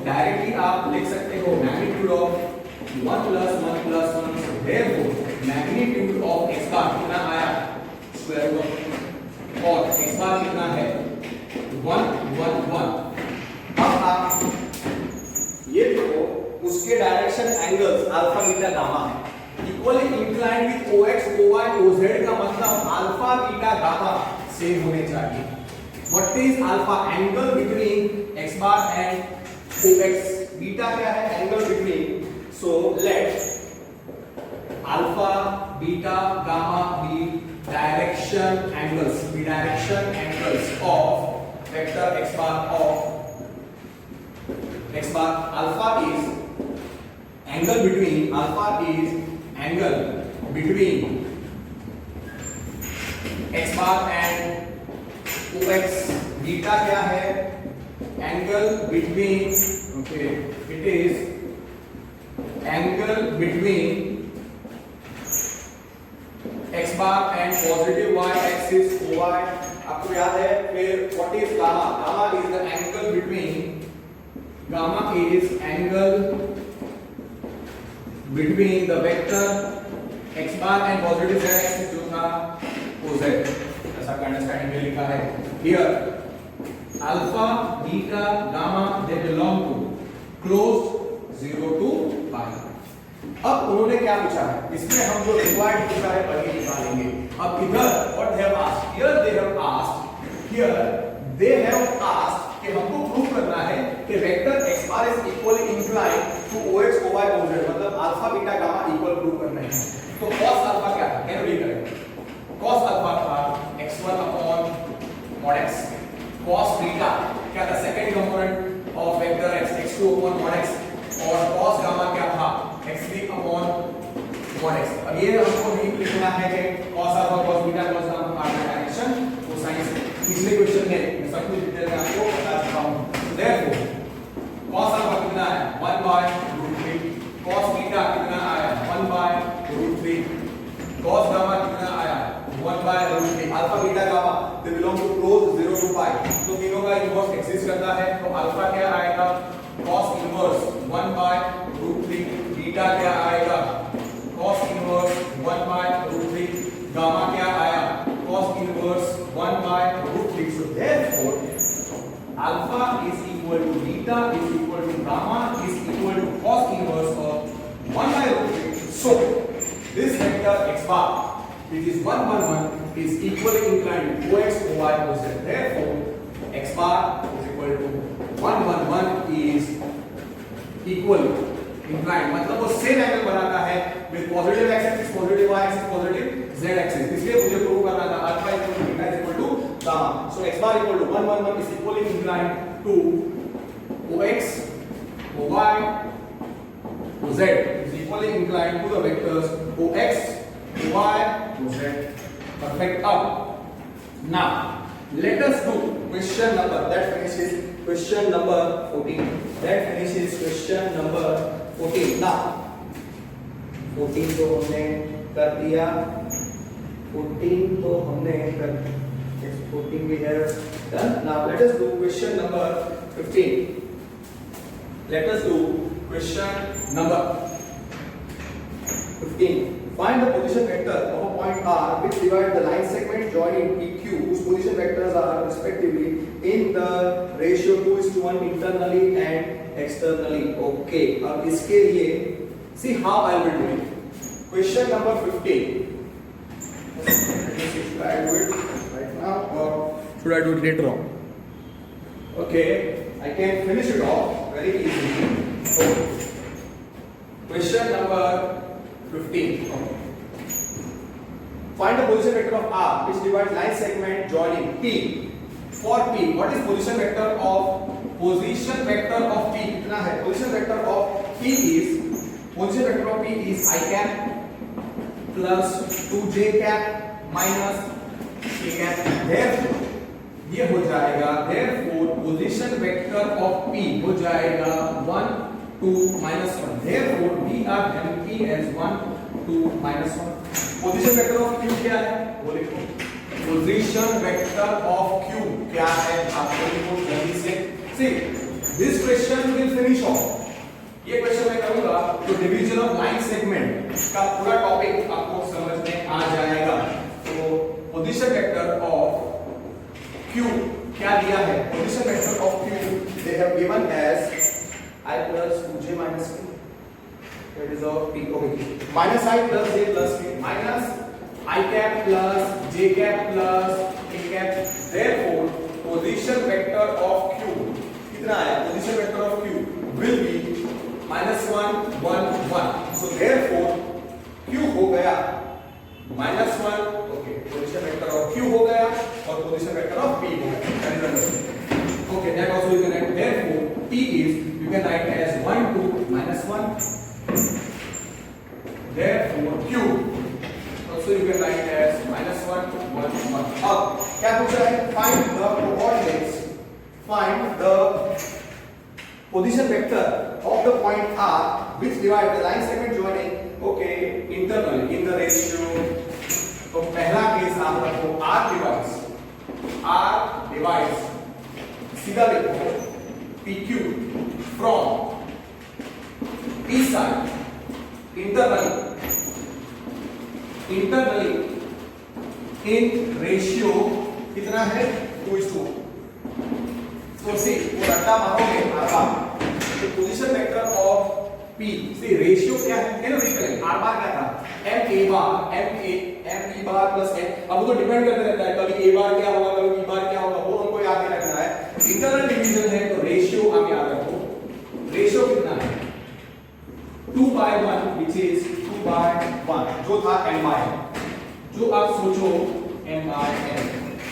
Speaker 1: directly आप लिख सकते हो magnitude of 1 plus 1 plus 1, so therefore magnitude of x बार कितना आया स्क्वायर रूट, और x बार कितना है 1 1 1। अब आप ये देखो उसके direction angles alpha beta gamma है, equally inclined with ox oy oz का मतलब अल्फा बीटा गामा सेम होने चाहिए। What is alpha, angle between x bar and ox, beta क्या है angle between, so let alpha beta gamma be direction angles of vector x bar of x bar. Alpha is angle between x bar and ox, beta क्या है angle between, okay, it is angle between x bar and positive y axis oy, आपको याद है। फिर what is gamma, gamma is the angle between, gamma is angle between the vector x bar and positive z axis जो था oz, ऐसा understanding में लिखा है। here alpha beta gamma they belong to closed 0 to pi। अब उन्होंने क्या पूछा है, इसमें हम जो रिक्वायर्ड पूछा है वही निकालेंगे। अब इधर what they have asked, here they have asked कि हमको प्रूव करना है कि vector x bar is equally inclined to ox oy oz, मतलब alpha beta gamma equal prove करना है। तो cos अल्फा क्या था, कैन रीड करें, cos अल्फा था x1 upon mod x, cos beta क्या था second component of vector x x2 upon mod x, और cos गामा क्या था x3 अपॉन mod x। अब ये हमको नहीं लिखना है कि cos alpha cos beta cos gamma का डायरेक्शन कोसाइन, पिछले क्वेश्चन में सब कुछ डिटेल में आपको बता चुका हूं। therefore cos अल्फा कितना है 1/√3, cos बीटा कितना आया 1/√3, cos गामा कितना आया 1/√3। Alpha beta gamma they belong to close 0 to pi, तो तीनों का इनवर्स एक्सिस्ट करता है, तो अल्फा क्या आएगा cos इनवर्स 1/√3, बीटा क्या आएगा cos इनवर्स 1/√3, गामा क्या आया cos inverse 1/√3। so therefore alpha is equal to beta is equal to gamma is equal to cos inverse of 1/√3। So this vector x bar, which is 1 1 1, is equally inclined to OX, OY, OZ. Therefore x bar is equal to 1 1 1 is equal inclined, मतलब वो same angle बनाता है with positive x-axis, positive y-axis, positive z-axis. इसलिए मुझे prove करना था alpha equal to beta is equal to gamma. So x bar equal to 1 1 1 is equally inclined to OX, OY, OZ. Is equally inclined to the vectors OX, OY, OZ. Perfect. Up. Now let us do question number that finishes question number 14. That finishes question number 14. Now 14 तो हमने कर दिया, 14 तो हमने कर 14 we have done. Now let us do question number 15. Let us do question number 15. Find the position vector of a point R which divides the line segment joining PQ whose position vectors are respectively in the ratio 2:1 internally and externally. Okay, अब इसके लिए see how I will do it. Question number 15. Should I do it right now or should I do it later on? Okay, I can finish it off very easily. Okay. Question number 15. Okay. Find the position vector of R which divides line segment joining P. For P, what is position vector of P? कितना है? Position vector of P is I cap plus 2j cap minus k cap. Therefore ये हो जाएगा, therefore position vector of P हो जाएगा 1 2 minus 1. Therefore we are having P as 1 2 minus 1. Position vector of Q क्या है वो लिखो. Position vector of Q क्या है आपको लिखो जल्दी से. See this question will finish off. ये क्वेश्चन मैं करूंगा तो डिवीजन ऑफ लाइन सेगमेंट का पूरा टॉपिक आपको समझ में आ जाएगा. तो पोजीशन वेक्टर ऑफ Q क्या दिया है? Position vector of Q they have given as I plus 2j minus k. That is of P. Okay. Minus I plus j plus k minus I cap plus j cap plus k cap. Therefore, position vector of Q कितना है? Position vector of Q will be minus 1 1 1. So therefore Q हो गया minus 1. Okay. Position vector of Q हो gaya और position vector of P हो गया. That is understood. Okay. That also you can write. Therefore P is you can write as 1 2 minus 1. Therefore Q also you can write as minus 1 1 1. अब क्या पूछा है? Find the coordinates. Find the position vector of the point R which divides the line segment joining okay internally in the ratio. तो पहला case आप रखो R divides सीधा लिखो PQ from P side internally in ratio कितना है 2:1. तो see वो रट्टा मारोगे आर तो position vector of P see ratio क्या है कैसे निकलेगा? आर बार क्या था? m a bar plus n. अब वो तो डिपेंड करते रहता है कभी a बार क्या होगा कभी b बार क्या होगा वो हमको याद रखना है. इंटरनल डिवीजन है तो रेशियो आप याद रखो. रेशियो कितना है? 2/1 which is 2/1 जो था m/n. जो आप सोचो m/n.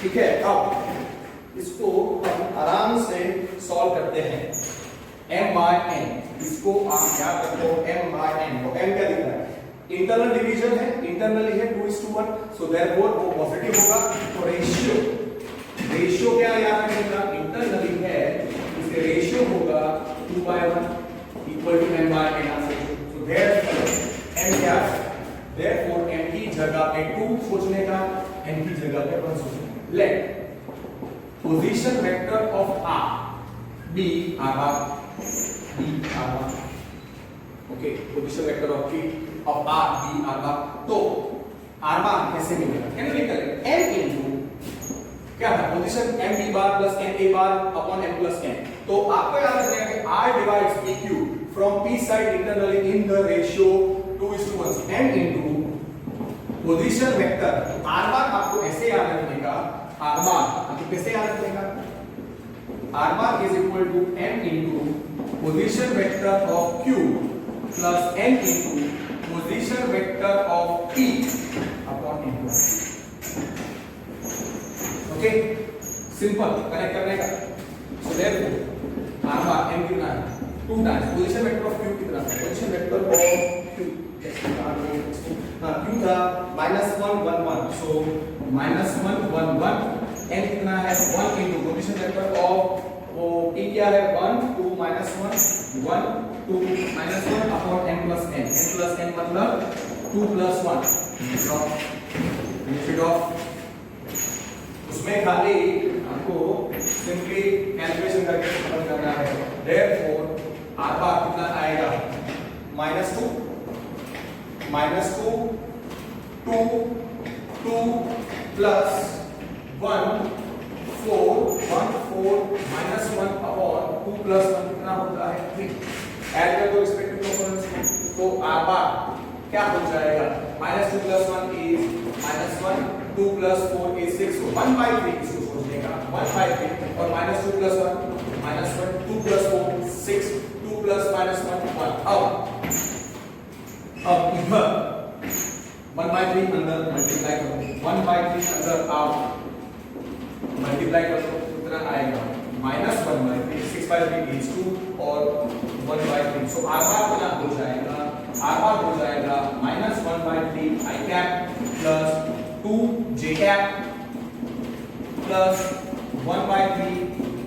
Speaker 1: ठीक है. अब इसको हम आराम से सॉल्व करते हैं. m/n इसको आप याद रखो m/n. तो m क्या दिख रहा है? इंटरनल डिवीजन है, इंटरनली है 2:1. सो देयरफॉर वो पॉजिटिव होगा. तो रेशियो क्या याद रखिएगा? इंटरनली है इसके रेशियो होगा 2/1 equal to m/n. So therefore m क्या है? देयरफॉर m की जगह पे 2 सोचने का, n की जगह पे 1 सोचने का. Let position vector of r b r okay. Position vector of r b r. तो r बार कैसे मिलेगा? कैसे निकलेगा? m इनटू क्या था? Position m b bar plus n a bar upon m plus n. तो आपको याद रखना है कि r divides pq from p side internally in the ratio 2:1. Plus m into position vector r bar आपको ऐसे याद रखने का, r बार आपको कैसे याद रखने का, r bar is equal to m into position vector of q plus n into position vector of p upon n। Okay, simple connect करने का। So therefore r bar m कितना है 2 times position vector of q कितना है, position vector of q हाँ q था -1 1 1, सो -1 1 1 n कितना है 1 इनटू पोजीशन वेक्टर ऑफ वो p क्या है 1 2 -1 1 2 -1 अपॉन n प्लस n मतलब 2 प्लस 1 बेनिफिट ऑफ उसमें खाली हमको सिंपली कैलकुलेशन करके खत्म करना है। देयरफॉर r बार कितना आएगा -2 2 2 प्लस 1 4 1 4 -1 अपॉन 2 प्लस 1 कितना होता है 3। ऐड कर दो रिस्पेक्टिव कंपोनेंट्स, तो r बार क्या हो जाएगा -2 plus 1 is -1 2 plus 4 is 6, so 1/3 इसको सोचने का 1/3 और -2 प्लस 1 -1 2 प्लस 4 6 2 प्लस -1 1। अब इधर 1/3 अंदर मल्टीप्लाई करो, 1/3 अंदर आप मल्टीप्लाई कर दो, कितना आएगा -1/3 6/3 इज 2 और 1/3, सो r बार कितना हो जाएगा, r बार हो जाएगा -1/3 i cap plus 2 j cap plus 1/3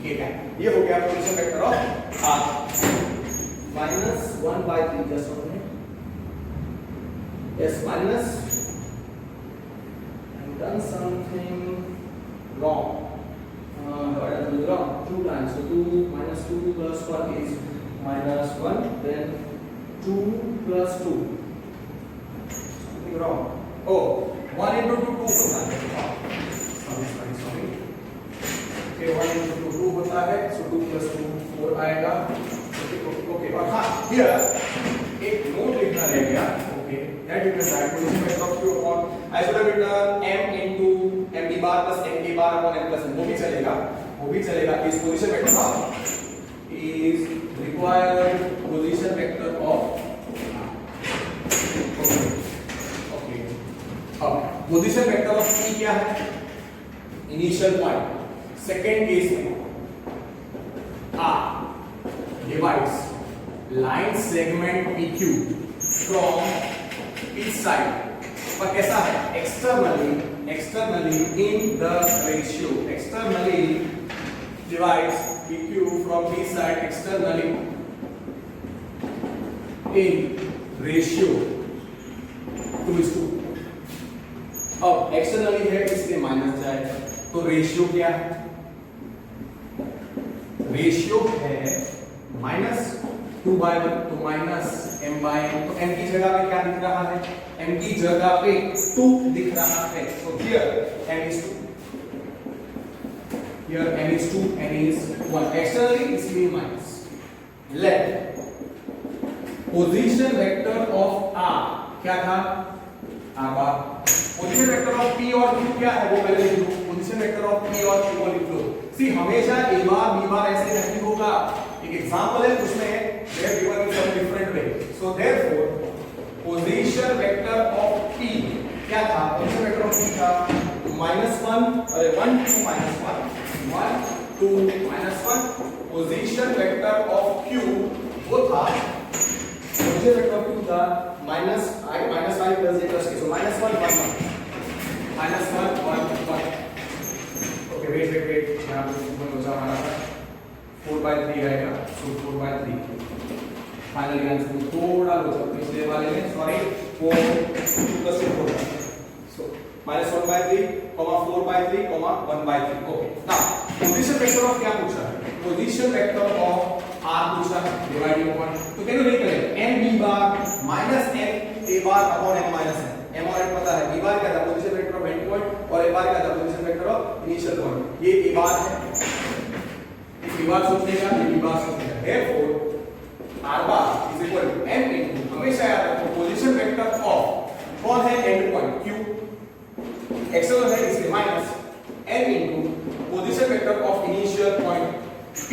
Speaker 1: k cap. ये हो गया position vector of r -1/3 just होने yes minus I've done something wrong what I did wrong 2 times, so 2 minus 2 plus 1 is -1, then 2 plus 2 something wrong, oh 1 into 2 2 होता है, sorry okay 1 into 2 2 होता है, so 2 plus 2 4 आएगा। okay और हाँ here एक note लिखना रह गया, okay that you can write position vector of q upon I should have written m into m d bar plus n k bar upon n plus n, वो भी चलेगा इस position vector of is required position vector of okay अब position vector of p क्या है, initial point. Second case में r divides line segment pq from each side, पर कैसा है externally in the ratio, externally divides pq from each side externally in ratio 2:2। अब externally है इसलिए माइनस जाएगा, तो रेशियो क्या है, रेशियो है -2/1, तो -m/n, तो m की जगह पे क्या दिख रहा है, m की जगह पे 2 दिख रहा है, so here m is 2, here m is 2, n is 1, externally इसलिए minus. Let position vector of r क्या था, r bar. Position vector of p और q क्या है वो पहले लिख लो, पोजीशन वेक्टर ऑफ p और q को लिख लो। सी हमेशा a बार b बार ऐसे नहीं होगा, एक एग्जांपल है उसमें they are given in some different way, so therefore position vector of p क्या था, पोजीशन वेक्टर ऑफ p था -1 अरे 1 2 -1 1 2 -1, पोजीशन वेक्टर ऑफ q वो था, पोजीशन वेक्टर ऑफ q था -i plus j plus k, so -1 1 -1 1 okay wait यहां पे simple हो जा हमारा 4/3 आएगा, सो 4/3 फाइनली आंसर थोड़ा लोचा पिछले वाले में, sorry 4 2 plus 4, so -1/3 4/3 1/3। Okay now position vector of क्या पूछा है, पोजीशन वेक्टर ऑफ r पूछा है, डिवाइडिंग अपॉन, तो कैसे नहीं करेंगे n b bar -n a bar upon n -n, m और n पता है, b बार क्या था position vector of and point और a बार क्या था position vector of initial point, ये a बार है, इस b बार सोचने का, ये b बार सोचने का, therefore r bar is equal to m into हमेशा याद रखो पोजीशन वेक्टर ऑफ कौन है एंड पॉइंट q एक्सटर्नल है इसलिए minus n into position vector of initial point p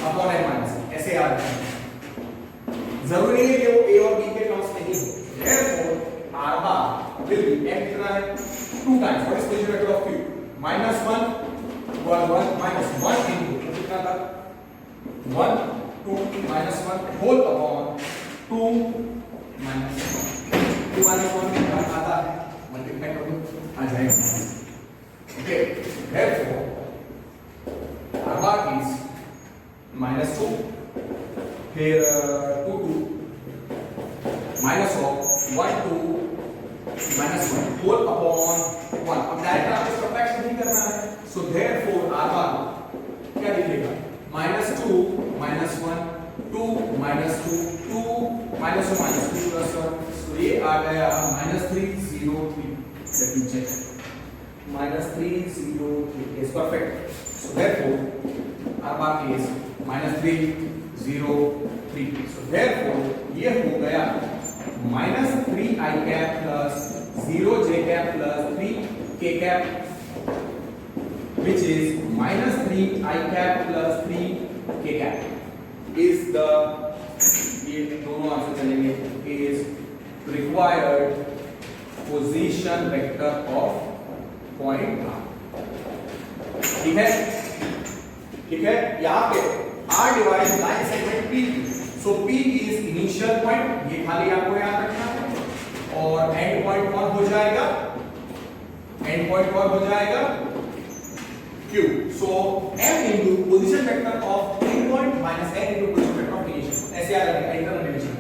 Speaker 1: upon n minus ऐसे याद रखना। जरूरी नहीं है कि वो a और b के टर्म्स नहीं हो। therefore r bar will be n कितना है 2 times what is position vector of q minus 1 minus 1 into कितना था 1 2 minus 1 whole upon 2 minus 1 2 minus 1 कितना आता है मल्टीप्लाई करो आ जाएगा। Okay therefore r bar is minus 2 फिर 2 2 minus of 1 2 minus 1 whole upon 1। अब डायरेक्ट आपको सब्ट्रैक्शन नहीं करना है सो therefore r bar क्या लिखेगा minus 2 minus 1 2 minus 2 2 minus 2 minus 2 plus 1 so ये आ गया minus 303 let me check minus 303 is perfect so therefore r bar is minus 303 so therefore ये हो गया minus 3 I cap plus 0 j cap plus 3 k cap which is minus 3 I cap plus 3 k cap is the ये दोनों answer चलेंगे is required position vector of point r। ठीक है यहाँ पे r divides line segment p so p is initial point ये खाली आपको याद रखना है और end point कौन हो जाएगा q so m into position vector of end point minus n into position vector of initial ऐसे याद रखना internal division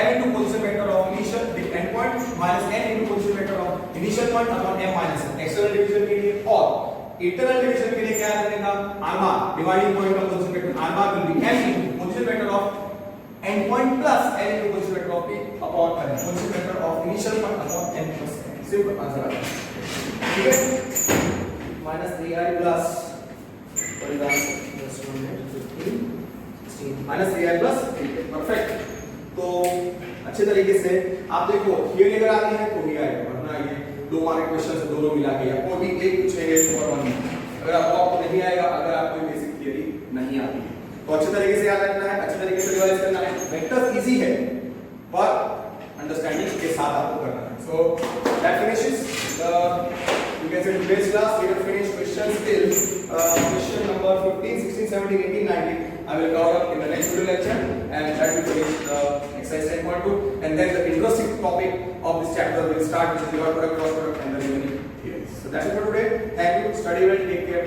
Speaker 1: m into position vector of initial end point minus n into position vector of initial point upon m minus n external division के लिए और internal division के लिए क्या रहेगा r bar dividing point of position vector r bar will be m into position vector of end point plus n into position vector of p upon position vector of initial point upon n plus n simple answer आ गया। ठीक है minus 3i plus what is that plus 115 16 minus 3i plus 8 perfect. तो अच्छे तरीके से आप देखो थियरी अगर आती है तो ही आएगा वरना ये 2 मार्क क्वेश्चन से दोनों मिला के या कोई भी एक पूछेंगे और वन अगर आपको नहीं आएगा अगर आपको बेसिक थियरी नहीं आती है तो अच्छे तरीके से याद रखना है अच्छे तरीके से रिवाइज करना है। वेक्टर्स इजी है पर अंडरस्टैंडिंग के साथ आपको करना है। So that finishes you can say today's class we have finished questions till question number 15 16 17 18 19 I will cover up in the next video lecture and that will finish exercise 10.2 and then the interesting topic of this chapter will start which is dot product cross product and the remaining theories. So that's it for today. Thank you, study well, take care.